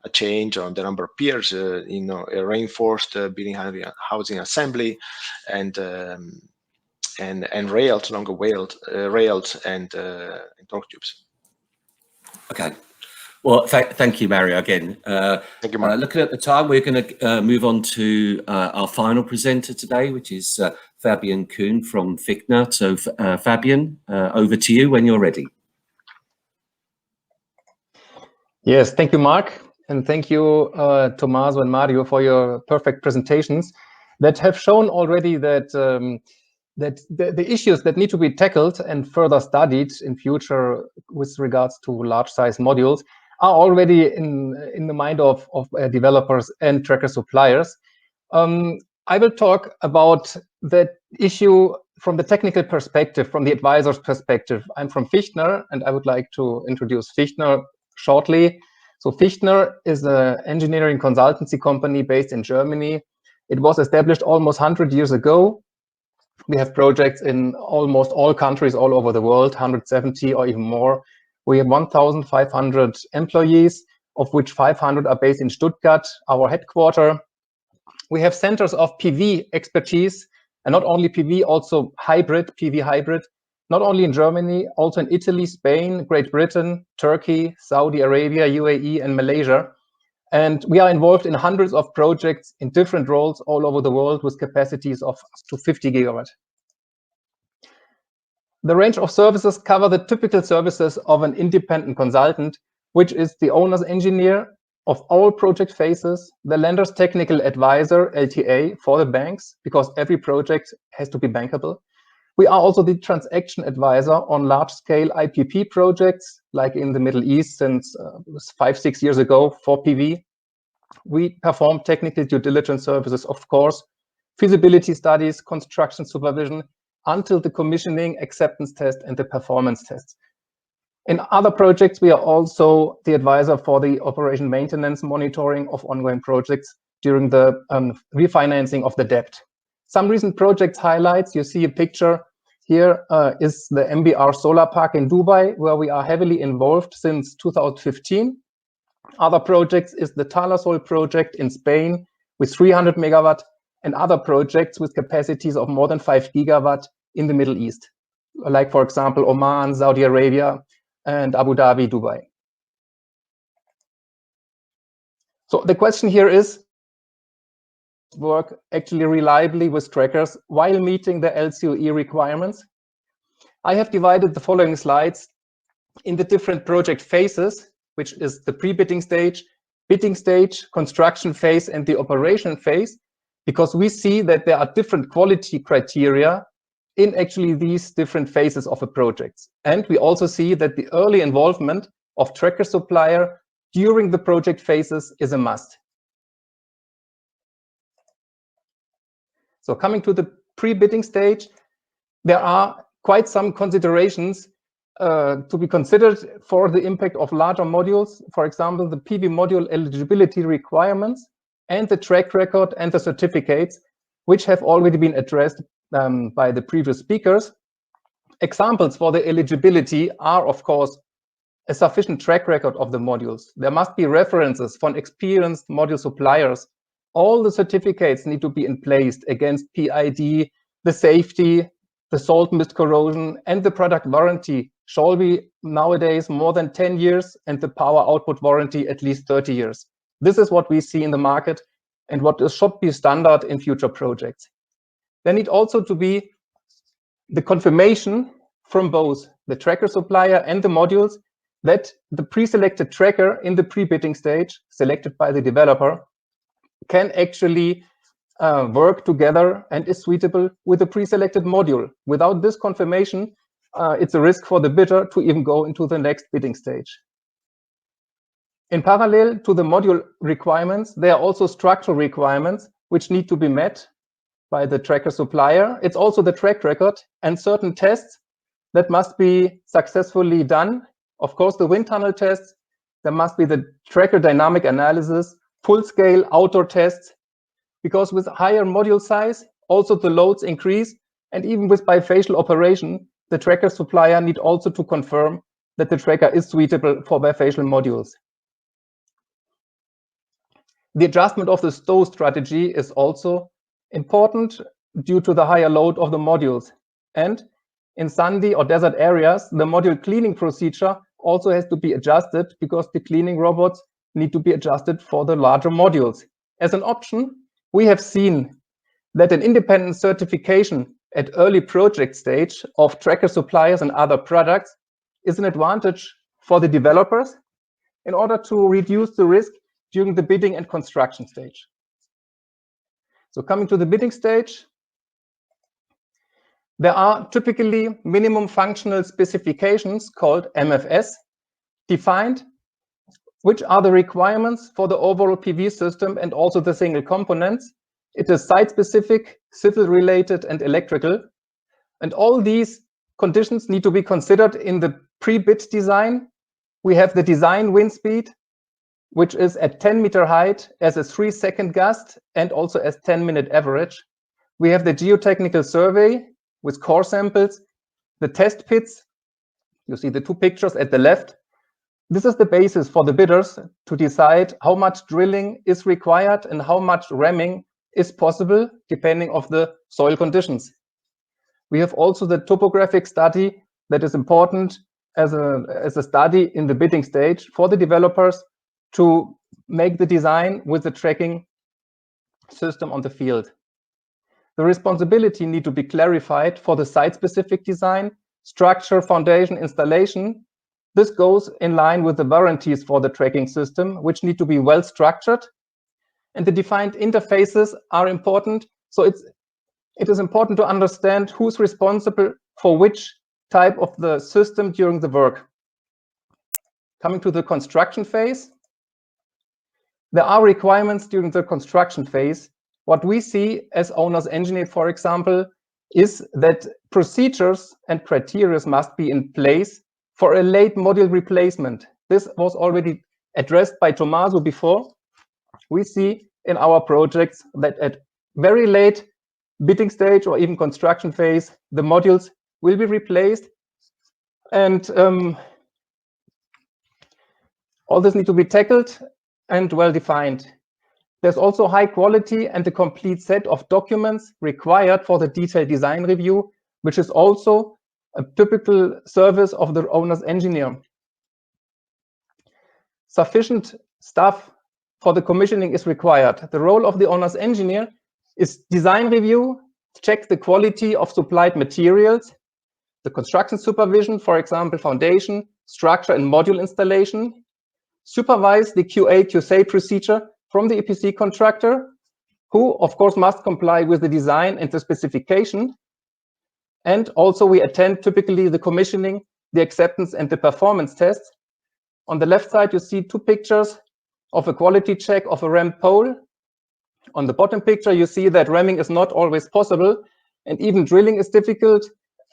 a change on the number of piers, a reinforced building housing assembly, and rails, longer rails, and torque tubes. Okay. Well, thank you, Mario, again. Thank you, Mark. Looking at the time, we're going to move on to our final presenter today, which is Fabian Kuhn from Fichtner. So, Fabian, over to you when you're ready. Yes, thank you, Mark. And thank you, Tommaso and Mario, for your perfect presentations that have shown already that that the issues that need to be tackled and further studied in future with regards to large size modules are already in the mind of developers and tracker suppliers. I will talk about that issue from the technical perspective, from the advisor's perspective. I'm from Fichtner, and I would like to introduce Fichtner shortly. So Fichtner is an engineering consultancy company based in Germany. It was established almost 100 years ago. We have projects in almost all countries all over the world, 170 or even more. We have 1,500 employees, of which 500 are based in Stuttgart, our headquarters. We have centers of PV expertise, and not only PV, also hybrid, PV hybrid, not only in Germany, also in Italy, Spain, Great Britain, Turkey, Saudi Arabia, UAE, and Malaysia. And we are involved in hundreds of projects in different roles all over the world with capacities of up to 50 gigawatt. The range of services cover the typical services of an independent consultant, which is the owner's engineer of all project phases, the lender's technical advisor, LTA, for the banks, because every project has to be bankable. We are also the transaction advisor on large-scale IPP projects, like in the Middle East since 5-6 years ago for PV. We perform technical due diligence services, of course, feasibility studies, construction supervision, until the commissioning, acceptance test, and the performance tests. In other projects, we are also the advisor for the operation maintenance monitoring of ongoing projects during the refinancing of the debt. Some recent project highlights, you see a picture here is the MBR solar park in Dubai, where we are heavily involved since 2015. Other projects is the Talasol project in Spain with 300 megawatt and other projects with capacities of more than 5 gigawatt in the Middle East, like, for example, Oman, Saudi Arabia, and Abu Dhabi, Dubai. So the question here is, work actually reliably with trackers while meeting the LCOE requirements? I have divided the following slides in the different project phases, which is the pre-bidding stage, bidding stage, construction phase, and the operation phase, because we see that there are different quality criteria in actually these different phases of a project. And we also see that the early involvement of tracker supplier during the project phases is a must. So coming to the pre-bidding stage, there are quite some considerations to be considered for the impact of larger modules. For example, the PV module eligibility requirements and the track record and the certificates, which have already been addressed by the previous speakers. Examples for the eligibility are, of course, a sufficient track record of the modules. There must be references from experienced module suppliers. All the certificates need to be in place against PID, the safety, the salt mist corrosion, and the product warranty shall be nowadays more than 10 years, and the power output warranty at least 30 years. This is what we see in the market and what should be standard in future projects. There need also to be the confirmation from both the tracker supplier and the modules that the pre-selected tracker in the pre-bidding stage, selected by the developer, can actually work together and is suitable with the pre-selected module. Without this confirmation, it's a risk for the bidder to even go into the next bidding stage. In parallel to the module requirements, there are also structural requirements which need to be met by the tracker supplier. It's also the track record and certain tests that must be successfully done. Of course, the wind tunnel tests, there must be the tracker dynamic analysis, full-scale outdoor tests, because with higher module size, also the loads increase, and even with bifacial operation, the tracker supplier need also to confirm that the tracker is suitable for bifacial modules. The adjustment of the stow strategy is also important due to the higher load of the modules. And in sandy or desert areas, the module cleaning procedure also has to be adjusted because the cleaning robots need to be adjusted for the larger modules. As an option, we have seen that an independent certification at early project stage of tracker suppliers and other products is an advantage for the developers in order to reduce the risk during the bidding and construction stage. So coming to the bidding stage, There are typically minimum functional specifications called MFS defined, which are the requirements for the overall PV system and also the single components. It is site-specific, civil-related, and electrical. And all these conditions need to be considered in the pre-bid design. We have the design wind speed, which is at 10-meter height as a 3-second gust and also as 10-minute average. We have the geotechnical survey with core samples, the test pits. You see the two pictures at the left. This is the basis for the bidders to decide how much drilling is required and how much ramming is possible depending on the soil conditions. We have also the topographic study that is important as a study in the bidding stage for the developers to make the design with the tracking system on the field. The responsibility need to be clarified for the site-specific design, structure, foundation, installation. This goes in line with the warranties for the tracking system, which need to be well structured. And the defined interfaces are important. So it is important to understand who's responsible for which type of the system during the work. Coming to the construction phase, there are requirements during the construction phase. What we see as owner's engineer, for example, is that procedures and criteria must be in place for a late module replacement. This was already addressed by Tommaso before. We see in our projects that at very late bidding stage or even construction phase, the modules will be replaced. And all this needs to be tackled and well defined. There's also high quality and a complete set of documents required for the detailed design review, which is also a typical service of the owner's engineer. Sufficient staff for the commissioning is required. The role of the owner's engineer is design review, check the quality of supplied materials, the construction supervision, for example, foundation, structure, and module installation, supervise the QA/QC procedure from the EPC contractor, who of course must comply with the design and the specification. And also we attend typically the commissioning, the acceptance and the performance tests. On the left side, you see two pictures of a quality check of a rammed pole. On the bottom picture, you see that ramming is not always possible and even drilling is difficult,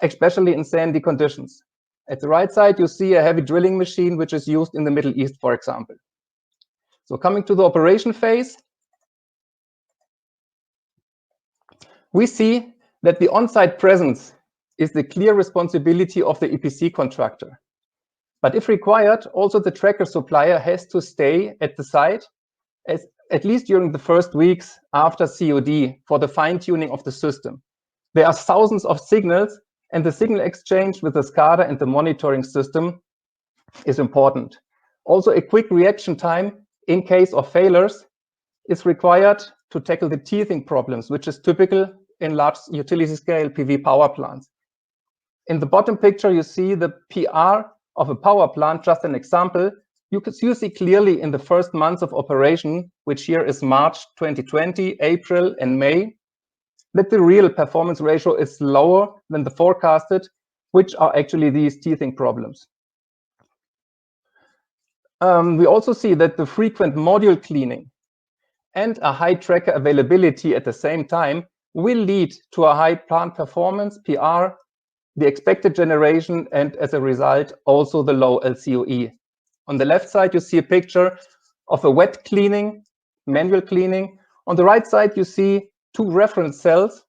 especially in sandy conditions. At the right side, you see a heavy drilling machine, which is used in the Middle East, for example. So coming to the operation phase, we see that the on-site presence is the clear responsibility of the EPC contractor. But if required, also the tracker supplier has to stay at the site at least during the first weeks after COD for the fine-tuning of the system. There are thousands of signals, and the signal exchange with the SCADA and the monitoring system is important. Also, a quick reaction time in case of failures is required to tackle the teething problems, which is typical in large utility scale PV power plants. In the bottom picture, you see the PR of a power plant, just an example. You see clearly in the first months of operation, which here is March 2020, April and May, that the real performance ratio is lower than the forecasted, which are actually these teething problems. We also see that the frequent module cleaning and a high tracker availability at the same time will lead to a high plant performance, PR, the expected generation, and as a result, also the low LCOE. On the left side, you see a picture of a wet cleaning, manual cleaning. On the right side, you see two reference cells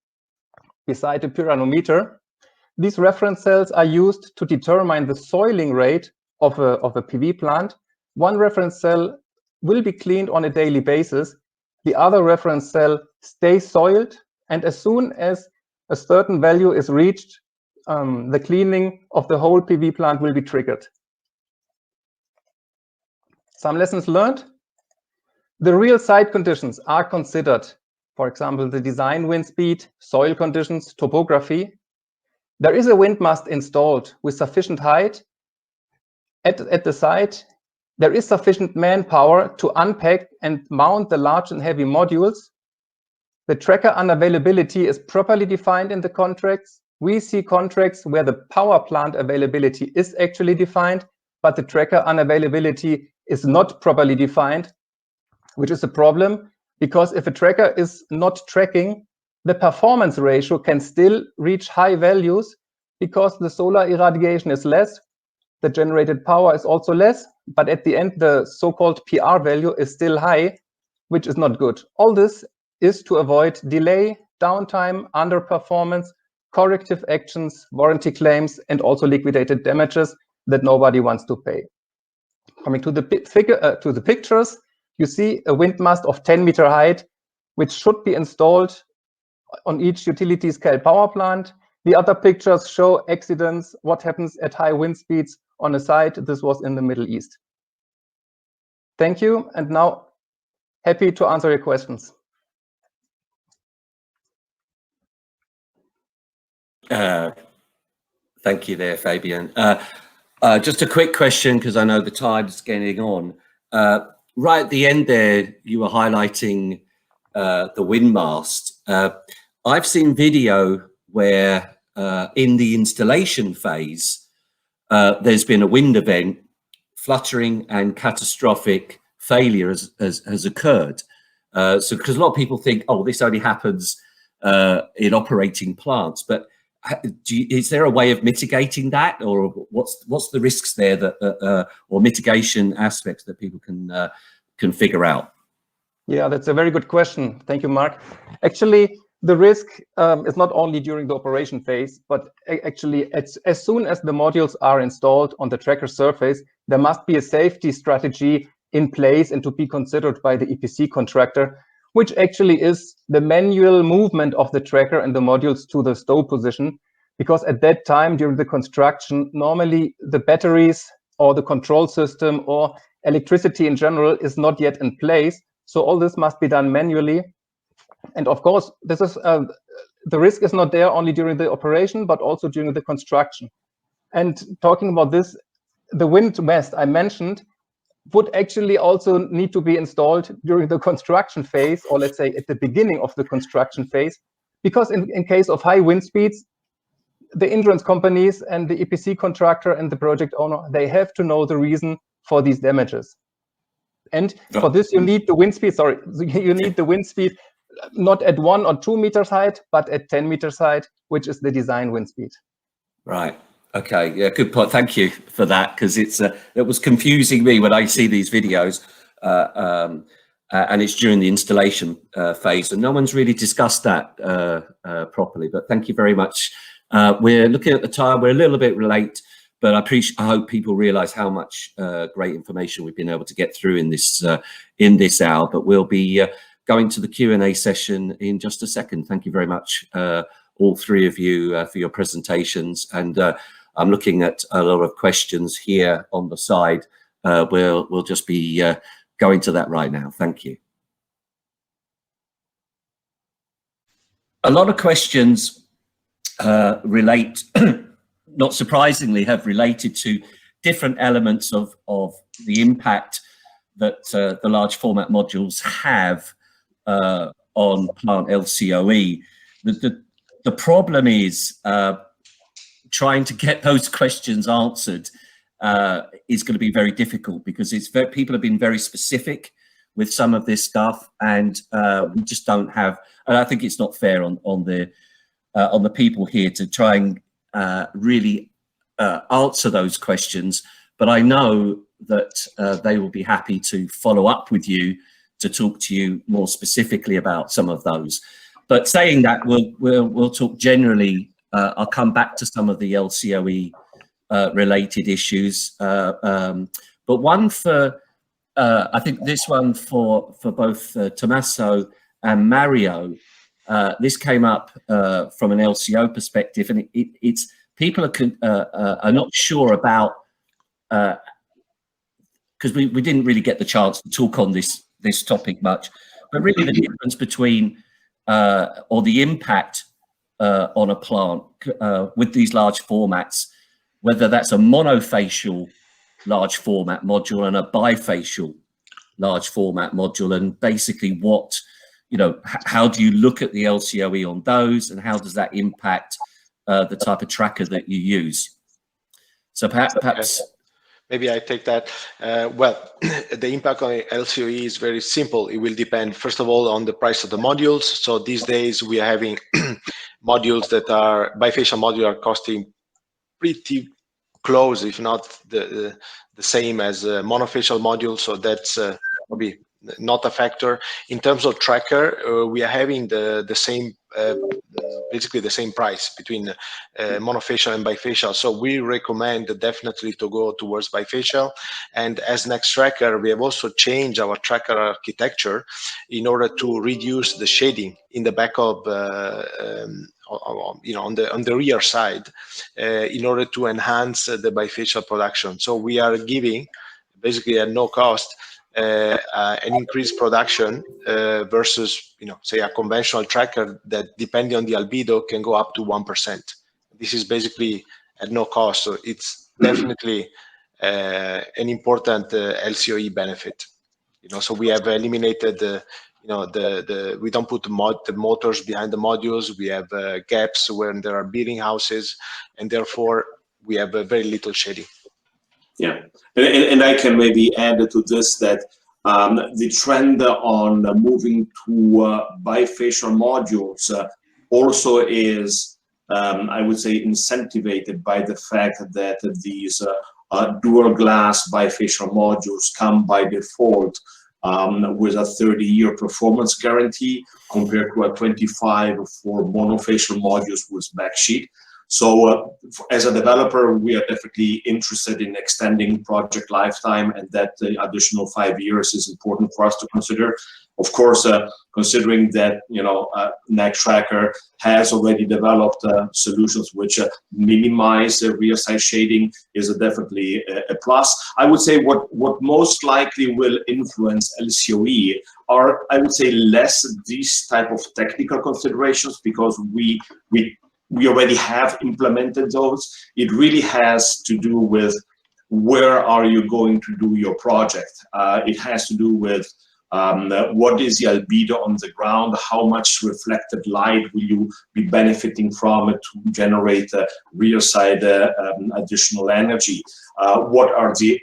beside a pyranometer. These reference cells are used to determine the soiling rate of a PV plant. One reference cell will be cleaned on a daily basis. The other reference cell stays soiled, and as soon as a certain value is reached, the cleaning of the whole PV plant will be triggered. Some lessons learned. The real site conditions are considered. For example, the design wind speed, soil conditions, topography. There is a wind mast installed with sufficient height at the site. There is sufficient manpower to unpack and mount the large and heavy modules. The tracker unavailability is properly defined in the contracts. we see contracts where the power plant availability is actually defined, but the tracker unavailability is not properly defined, which is a problem, because if a tracker is not tracking, the performance ratio can still reach high values because the solar irradiation is less, the generated power is also less, but at the end, the so-called PR value is still high, which is not good. All this is to avoid delay, downtime, underperformance, corrective actions, warranty claims, and also liquidated damages that nobody wants to pay. Coming to the pictures, you see a wind mast of 10-meter height, which should be installed on each utility scale power plant. The other pictures show accidents, what happens at high wind speeds on a site. This was in the Middle East. Thank you, and now happy to answer your questions. Thank you there, Fabian. Just a quick question, because I know the time's getting on. Right at the end there, you were highlighting the wind mast. I've seen video where in the installation phase, there's been a wind event, fluttering and catastrophic failure has occurred. So because a lot of people think, oh, this only happens in operating plants, but is there a way of mitigating that, or what's the risks there that or mitigation aspects that people can figure out? Yeah, that's a very good question. Thank you, Mark. Actually, the risk is not only during the operation phase, but actually as soon as the modules are installed on the tracker surface, there must be a safety strategy in place and to be considered by the EPC contractor, which actually is the manual movement of the tracker and the modules to the stow position. Because at that time during the construction, normally the batteries or the control system or electricity in general is not yet in place. So all this must be done manually. And of course, this is the risk is not there only during the operation, but also during the construction. And talking about this, the wind mast I mentioned would actually also need to be installed during the construction phase, or let's say at the beginning of the construction phase, because in case of high wind speeds, the insurance companies and the EPC contractor and the project owner, they have to know the reason for these damages. And for this, you need the wind speed, you need the wind speed not at 1 or 2 meters height, but at 10 meters height, which is the design wind speed. Right. Okay. Yeah. Good point. Thank you for that, because it was confusing me when I see these videos, and it's during the installation phase, and no one's really discussed that properly. But thank you very much. We're looking at the time. We're a little bit late, but I hope people realise how much great information we've been able to get through in this hour. But we'll be going to the Q&A session in just a second. Thank you very much, all three of you, for your presentations. And I'm looking at a lot of questions here on the side. We'll just be going to that right now. Thank you. A lot of questions relate, not surprisingly, have related to different elements of the impact that the large format modules have on plant LCOE. The problem is trying to get those questions answered is going to be very difficult, because people have been very specific with some of this stuff, and we just don't have. And I think it's not fair on the people here to try and really answer those questions. But I know that they will be happy to follow up with you to talk to you more specifically about some of those. But saying that, we'll talk generally. I'll come back to some of the LCOE related issues. But one for, I think this one for both Tommaso and Mario, this came up from an LCO perspective, and it's people are not sure about, because we didn't really get the chance to talk on this topic much, but really the difference between or the impact on a plant with these large formats, whether that's a monofacial large format module and a bifacial large format module, and basically what, how do you look at the LCOE on those, and how does that impact the type of tracker that you use. So perhaps maybe I take that. Well, the impact on LCOE is very simple. It will depend, first of all, on the price of the modules. So these days we are having modules that are bifacial modules are costing pretty close, if not the same as monofacial modules. So that's probably not a factor. In terms of tracker, we are having the same, basically the same price between monofacial and bifacial. So we recommend definitely to go towards bifacial. And as Nextracker, we have also changed our tracker architecture in order to reduce the shading in the back of, you know, on the rear side, in order to enhance the bifacial production. So we are giving, basically at no cost, an increased production versus, you know, say a conventional tracker that, depending on the albedo, can go up to 1%. This is basically at no cost, so it's definitely an important LCOE benefit. You know, so we have eliminated the, you know, we don't put the motors behind the modules. We have gaps where there are bearing houses, and therefore we have very little shading. Yeah, and I can maybe add to this that the trend on moving to bifacial modules also is, I would say, incentivized by the fact that these dual glass bifacial modules come by default with a 30-year performance guarantee compared to a 25 for monofacial modules with backsheet. So as a developer, we are definitely interested in extending project lifetime, and that additional 5 years is important for us to consider. Of course, considering that, you know, Nextracker has already developed solutions which minimize rear side shading is definitely a plus. I would say what most likely will influence LCOE are, I would say, less these type of technical considerations, because we already have implemented those. It really has to do with where are you going to do your project. It has to do with what is the albedo on the ground, how much reflected light will you be benefiting from it to generate rear side additional energy. What are the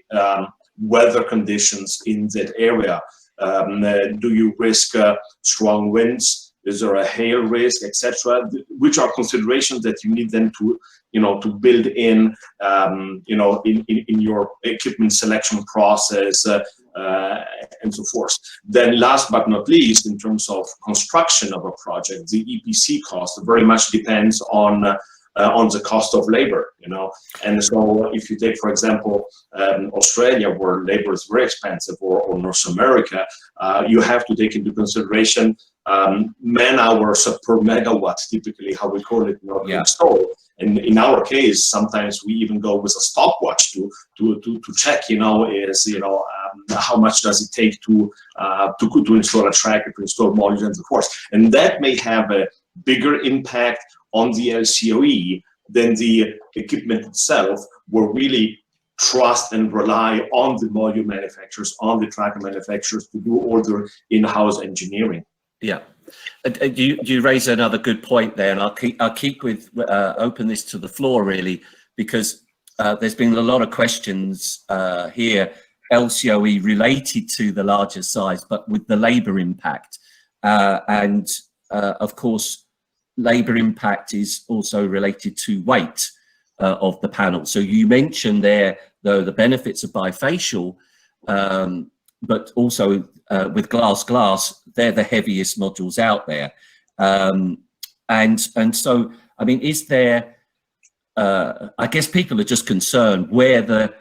weather conditions in that area? Do you risk strong winds? Is there a hail risk, etc.? Which are considerations that you need then to, you know, to build in, you know, in your equipment selection process and so forth. Then, last but not least, in terms of construction of a project, the EPC cost very much depends on the cost of labor, you know. And so if you take, for example, Australia, where labor is very expensive, or North America, you have to take into consideration man hours per megawatt, typically how we call it, you know, to install. And in our case, sometimes we even go with a stopwatch to check, you know, how much does it take to install a tracker, to install modules, and so forth. And that may have a bigger impact on the LCOE than the equipment itself, where really trust and rely on the module manufacturers, on the tracker manufacturers to do all their in-house engineering. Yeah, you raise another good point there, and I'll keep with open this to the floor really, because there's been a lot of questions here, LCOE related to the larger size, but with the labour impact, and of course, labour impact is also related to weight of the panel. So you mentioned there, though, the benefits of bifacial, but also with glass, they're the heaviest modules out there. And so, I mean, is there, I guess people are just concerned where the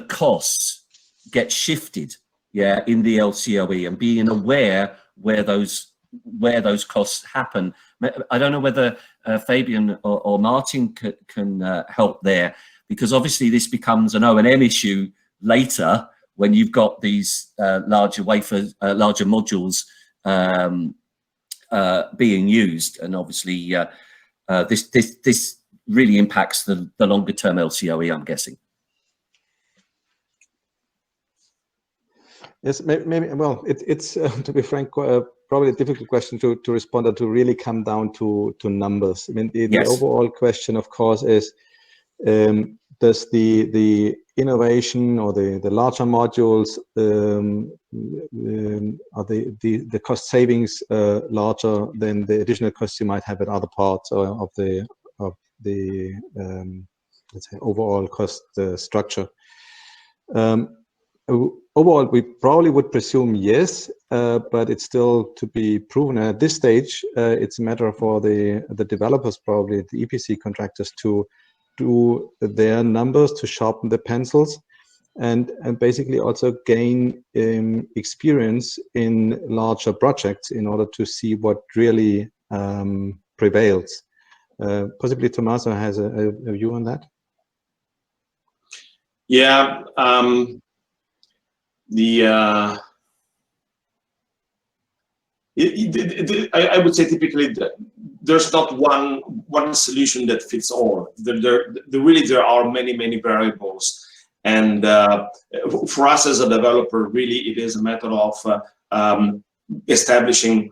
costs get shifted, in the LCOE, and being aware where those costs happen. I don't know whether Fabian or Martin can help there, because obviously this becomes an O&M issue later when you've got these larger wafers, larger modules being used, and obviously this really impacts the longer term LCOE, I'm guessing. Yes, maybe. Well, it's to be frank, probably a difficult question to respond or to really come down to numbers. I mean, the Yes. overall question, of course, is does the innovation or the larger modules are the cost savings larger than the additional costs you might have at other parts of the let's say overall cost structure? Overall, we probably would presume yes, but it's still to be proven. At this stage, it's a matter for the developers, probably the EPC contractors, to do their numbers, to sharpen the pencils, and basically also gain experience in larger projects in order to see what really prevails. Possibly Tommaso has a view on that. Yeah. I would say typically there's not one solution that fits all. There are many variables, and for us as a developer, really it is a matter of establishing,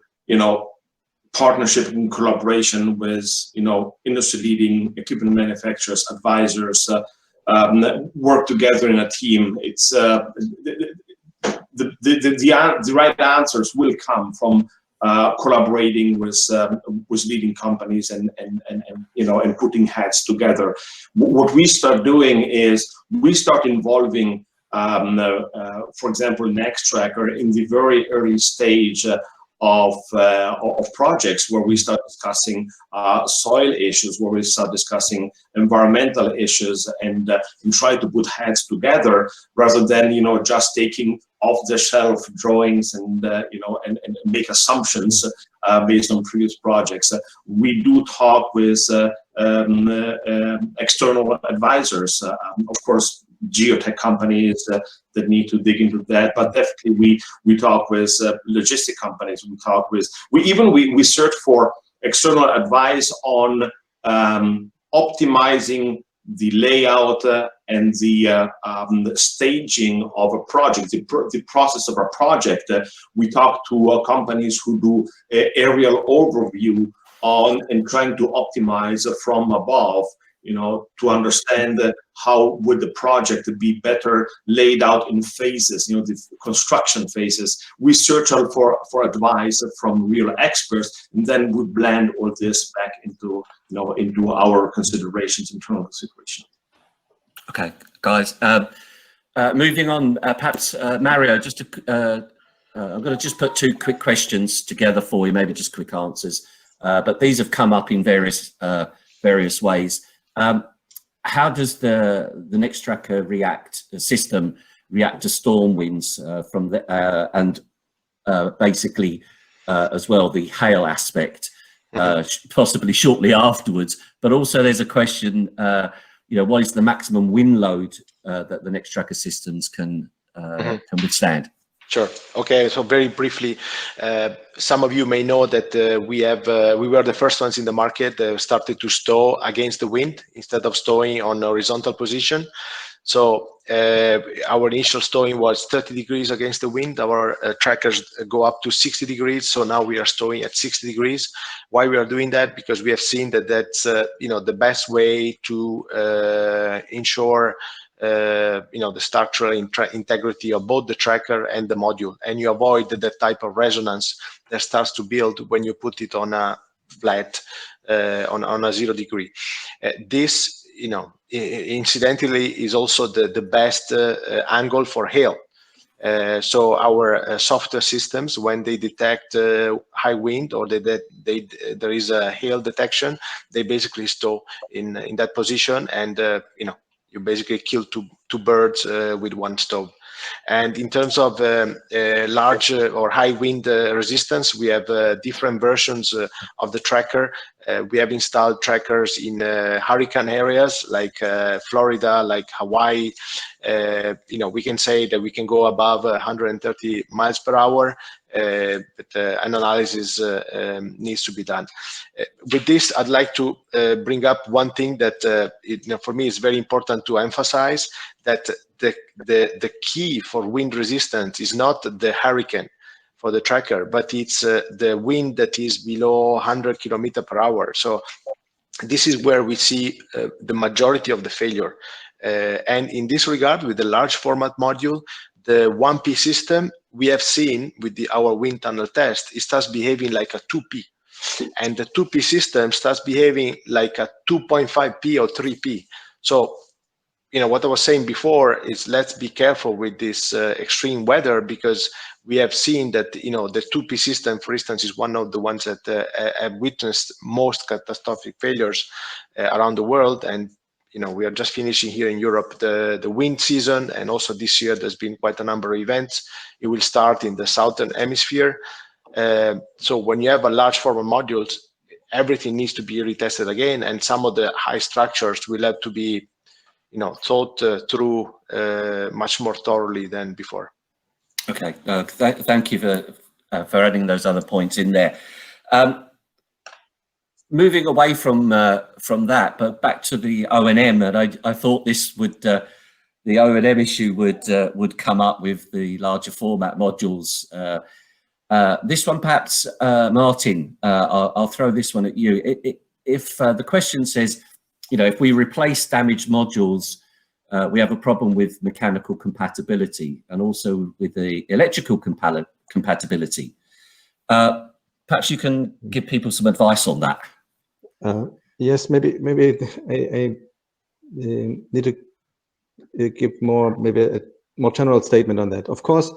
partnership and collaboration with, industry-leading equipment manufacturers, advisors, work together in a team. It's the right answers will come from collaborating with leading companies and putting heads together. What we start doing is we start involving, for example, Nextracker in the very early stage of projects, where we start discussing soil issues, where we start discussing environmental issues, and try to put heads together rather than just taking off-the-shelf drawings and make assumptions based on previous projects. We do talk with external advisors, of course, geotech companies that need to dig into that, but definitely we talk with logistic companies. We search for external advice on optimizing the layout and the staging of a project, the process of a project. We talk to companies who do aerial overview on and trying to optimize from above, to understand how would the project be better laid out in phases, the construction phases. We search out for advice from real experts, and then we blend all this back into our considerations, internal considerations. Okay, guys. Moving on, perhaps Mario, I'm going to just put two quick questions together for you, maybe just quick answers. But these have come up in various ways. How does the Nextracker system react to storm winds and basically as well the hail aspect, possibly shortly afterwards? But also there's a question, what is the maximum wind load that the Nextracker systems can withstand? Sure. Okay. So very briefly, some of you may know that we were the first ones in the market that started to stow against the wind instead of stowing on a horizontal position. So our initial stowing was 30 degrees against the wind. Our trackers go up to 60 degrees. So now we are stowing at 60 degrees. Why we are doing that? Because we have seen that that's the best way to ensure the structural integrity of both the tracker and the module, and you avoid that type of resonance that starts to build when you put it on a flat, on a 0 degree. This, incidentally, is also the best angle for hail. So our software systems, when they detect high wind or there is a hail detection, they basically stow in that position, and you basically kill two birds with one stone. And in terms of large or high wind resistance, we have different versions of the tracker. We have installed trackers in hurricane areas like Florida, like Hawaii. We can say that we can go above 130 miles per hour, but an analysis needs to be done. With this, I'd like to bring up one thing that for me is very important to emphasize, that the key for wind resistance is not the hurricane. the tracker, but it's the wind that is below 100 km/h. So this is where we see the majority of the failure. And in this regard, with the large format module, the 1P system we have seen with our wind tunnel test, it starts behaving like a 2P. And the 2P system starts behaving like a 2.5P or 3P. So, what I was saying before is let's be careful with this extreme weather, because we have seen that, the 2P system, for instance, is one of the ones that have witnessed most catastrophic failures around the world. And, we are just finishing here in Europe the wind season. And also this year, there's been quite a number of events. It will start in the Southern Hemisphere. So when you have a large format modules, everything needs to be retested again. And some of the high structures will have to be thought through much more thoroughly than before. Okay, thank you for adding those other points in there. Moving away from that, but back to the O&M, and I thought this would the O&M issue would come up with the larger format modules. This one, perhaps, Martin, I'll throw this one at you. If the question says, if we replace damaged modules, we have a problem with mechanical compatibility and also with the electrical compatibility. Perhaps you can give people some advice on that. Yes, maybe I need to give maybe a more general statement on that. Of course,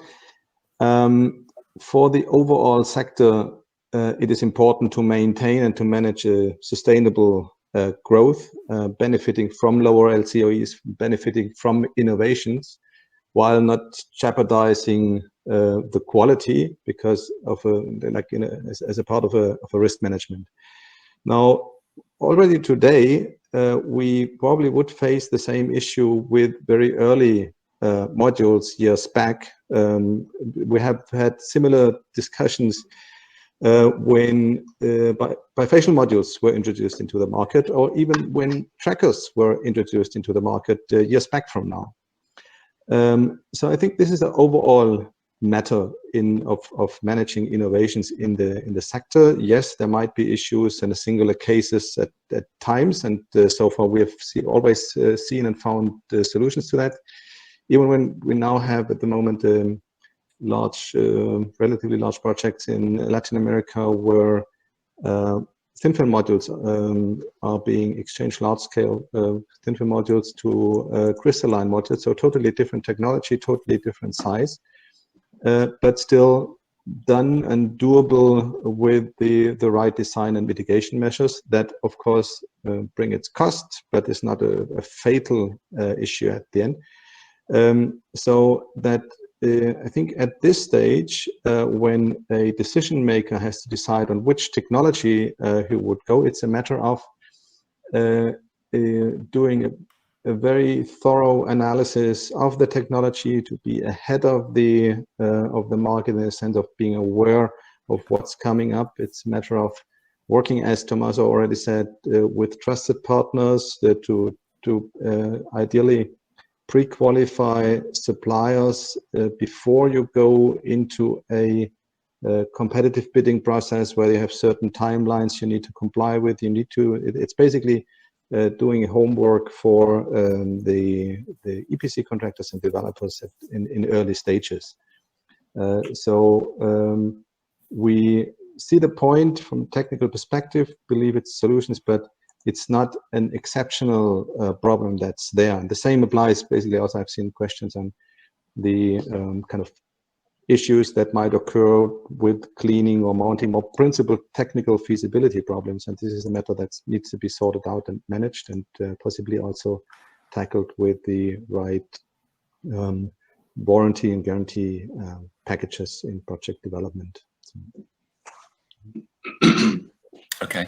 for the overall sector, it is important to maintain and to manage a sustainable growth, benefiting from lower LCOEs, benefiting from innovations, while not jeopardizing the quality because of as a part of a risk management. Now, already today, we probably would face the same issue with very early modules years back. We have had similar discussions when bifacial modules were introduced into the market, or even when trackers were introduced into the market years back from now. So I think this is the overall matter of managing innovations in the sector. Yes, there might be issues and singular cases at times, and so far we have always seen and found solutions to that. Even when we now have at the moment relatively large projects in Latin America where thin film modules are being exchanged, large-scale thin film modules to crystalline modules, so totally different technology, totally different size, but still done and doable with the right design and mitigation measures that, of course, bring its cost, but it's not a fatal issue at the end. So that I think at this stage, when a decision maker has to decide on which technology he would go, it's a matter of doing a very thorough analysis of the technology to be ahead of the market in the sense of being aware of what's coming up. It's a matter of working, as Tommaso already said, with trusted partners to ideally pre-qualify suppliers before you go into a competitive bidding process where you have certain timelines you need to comply with. It's basically doing homework for the EPC contractors and developers in early stages. So we see the point from a technical perspective, believe it's solutions, but it's not an exceptional problem that's there. And the same applies basically also, I've seen questions on the kind of issues that might occur with cleaning or mounting or principal technical feasibility problems. And this is a matter that needs to be sorted out and managed and possibly also tackled with the right warranty and guarantee packages in project development. Okay.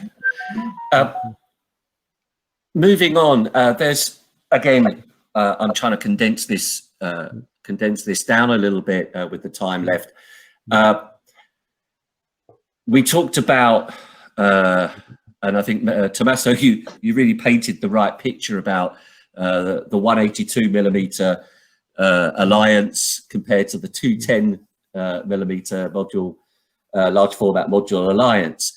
Moving on, there's again, I'm trying to condense this down a little bit with the time left. We talked about, and I think Tommaso, you really painted the right picture about the 182 millimeter alliance compared to the 210 millimeter module, large format module alliance.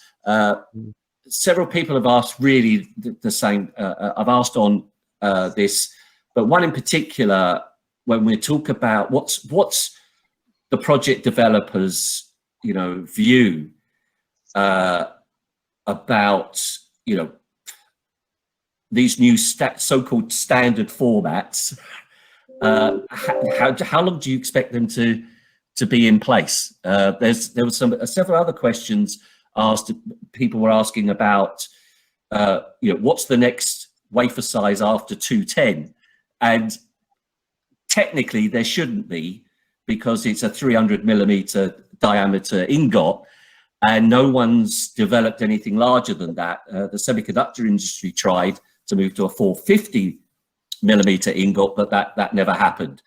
Several people have asked really the same. I've asked on this, but one in particular, when we talk about what's the project developers, view about, these new so-called standard formats. How long do you expect them to be in place? There was several other questions asked. People were asking about, what's the next wafer size after 210? And technically there shouldn't be, because it's a 300 millimeter diameter ingot, and no one's developed anything larger than that. The semiconductor industry tried to move to a 450 millimeter ingot, but that never happened.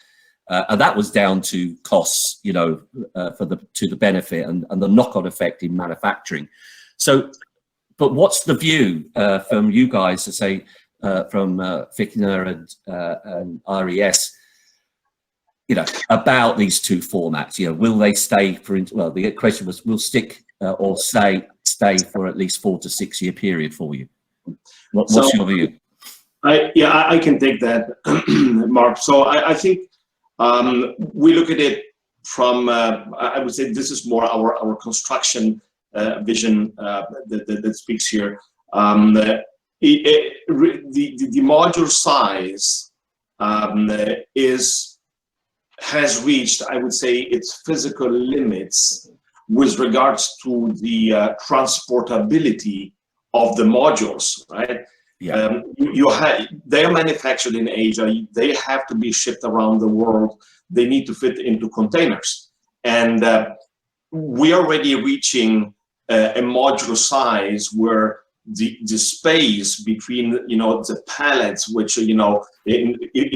And that was down to costs, to the benefit and the knock-on effect in manufacturing. So, but what's the view from you guys, to say from Fichtner and RES, about these two formats? Will they stay well, the question was, will stick or stay for at least 4 to 6 year period for you? What's your view? I can take that, Mark. So I think we look at it from, I would say this is more our construction vision that speaks here. The module size has reached, I would say, its physical limits with regards to the transportability of the modules, right? Yeah. They are manufactured in Asia. They have to be shipped around the world. They need to fit into containers, and we are already reaching a module size where the space between the pallets, which if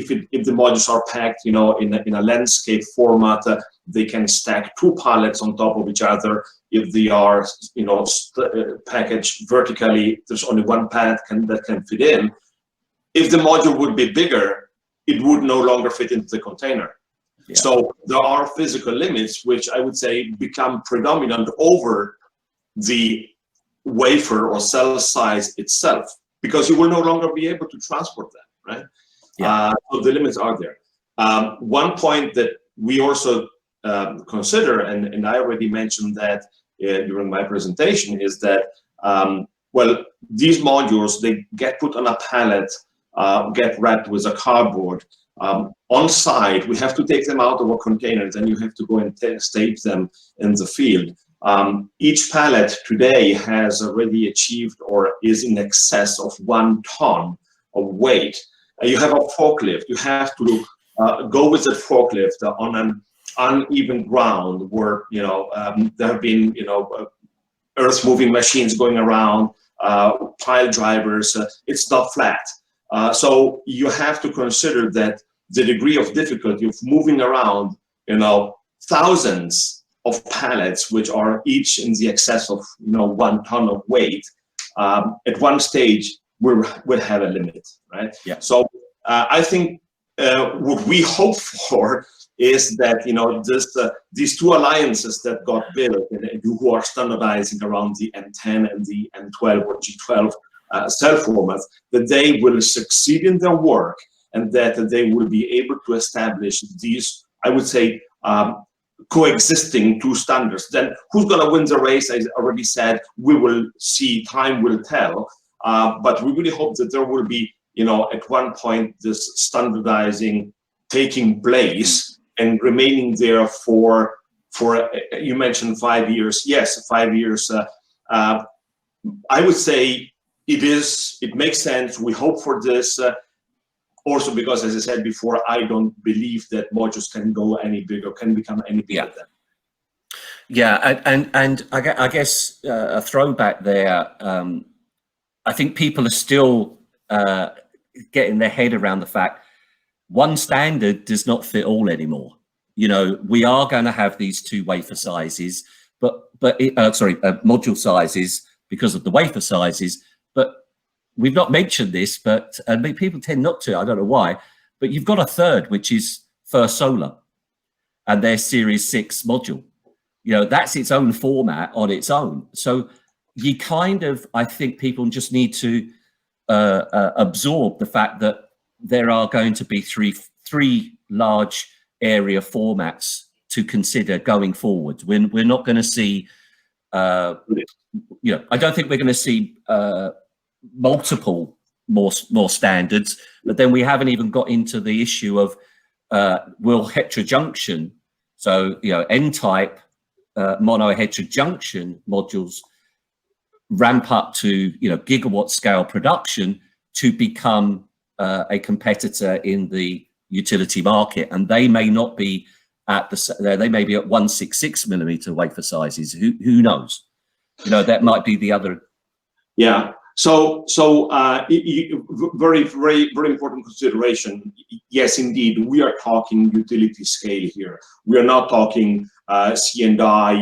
the modules are packed in a landscape format, they can stack 2 pallets on top of each other. If they are packaged vertically, there's only 1 pallet that can fit in. If the module would be bigger, it would no longer fit into the container. Yeah. So there are physical limits which I would say become predominant over the wafer or cell size itself, because you will no longer be able to transport them, right? Yeah. So the limits are there. One point that we also consider, and I already mentioned that during my presentation, is that well, these modules, they get put on a pallet, get wrapped with a cardboard. On site, we have to take them out of our containers, and you have to go and tape them in the field. Each pallet today has already achieved or is in excess of 1 ton of weight. You have a forklift. You have to go with the forklift on an uneven ground where there have been earth moving machines going around, pile drivers. It's not flat. So you have to consider that the degree of difficulty of moving around, thousands of pallets, which are each in the excess of 1 ton of weight, at one stage will have a limit, right? Yeah. So I think what we hope for is that these 2 alliances that got built and who are standardizing around the M10 and the M12 or G12 cell formats, that they will succeed in their work, and that they will be able to establish these, I would say, coexisting 2 standards. Then who's going to win the race? I already said we will see, time will tell, but we really hope that there will be, at one point, this standardizing taking place and remaining there for you mentioned 5 years. Yes, 5 years. I would say it makes sense. We hope for this. Also because, as I said before, I don't believe that modules can go any bigger, can become any bigger than. Yeah, and I guess a throwback there. I think people are still getting their head around the fact one standard does not fit all anymore. We are going to have these 2 wafer sizes, module sizes because of the wafer sizes, but we've not mentioned this, but people tend not to. I don't know why, but you've got a third, which is First Solar. and their Series 6 module. You know, that's its own format on its own. So you kind of, I think people just need to absorb the fact that there are going to be three large area formats to consider going forward. We're not going to see, you know, I don't think we're going to see multiple more standards, but then we haven't even got into the issue of will heterojunction, so, you know, N-type mono heterojunction modules ramp up to, you know, gigawatt scale production to become a competitor in the utility market, and they may not be at they may be at 166 millimeter wafer sizes. Who knows? You know, that might be the other. Yeah. So very important consideration. Yes, indeed, we are talking utility scale here. We are not talking C&I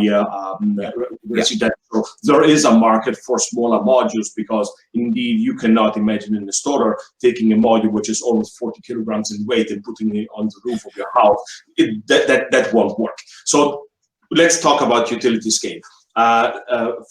residential. Yeah. There is a market for smaller modules, because indeed you cannot imagine an installer taking a module which is almost 40 kilograms in weight and putting it on the roof of your house. That won't work. So let's talk about utility scale.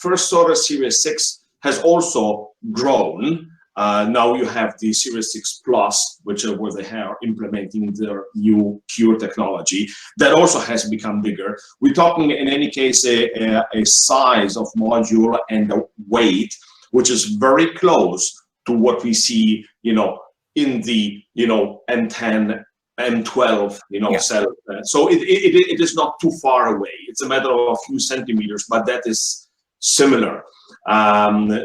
First order Series 6 has also grown. Now you have the Series 6 Plus, which where they are implementing their new Cure technology. That also has become bigger. We're talking, in any case, a size of module and a weight which is very close to what we see, you know, in the, you know, M10, M12, you know, cell. So it is not too far away. It's a matter of a few centimeters, but that is similar.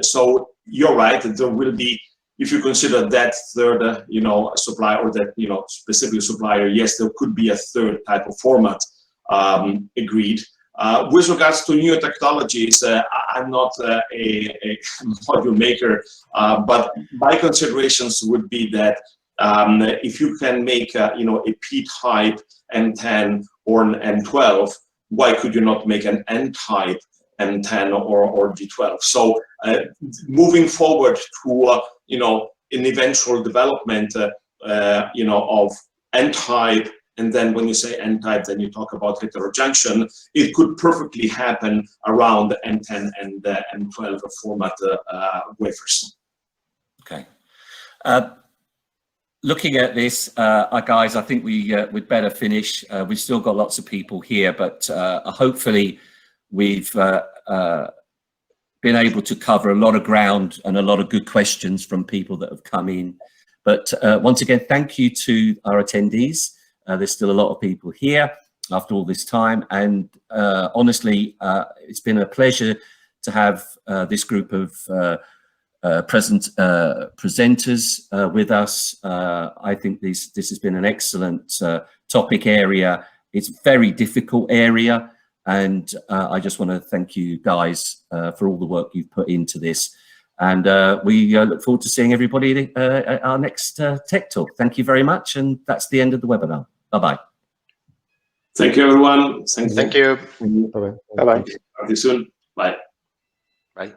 So you're right, there will be, if you consider that third, you know, supplier, or that, you know, specific supplier, yes, there could be a third type of format agreed. With regards to new technologies, I'm not a module maker, but my considerations would be that if you can make, you know, a P-type M10 or an M12, why could you not make an N-type M10 or D12? So moving forward to, you know, an eventual development, you know, of N-type, and then when you say N-type, then you talk about heterojunction. It could perfectly happen around the M10 and the M12 format wafers. Okay. Looking at this, guys, I think we'd better finish. We've still got lots of people here, but hopefully we've been able to cover a lot of ground and a lot of good questions from people that have come in. But once again, thank you to our attendees. There's still a lot of people here after all this time. And honestly, it's been a pleasure to have this group of presenters with us. I think this has been an excellent topic area. It's a very difficult area. And I just want to thank you guys for all the work you've put into this. And we look forward to seeing everybody at our next Tech Talk. Thank you very much. And that's the end of the webinar. Bye-bye. Thank you, everyone. Thank you. Bye-bye. Bye-bye. See you soon. Bye. Bye.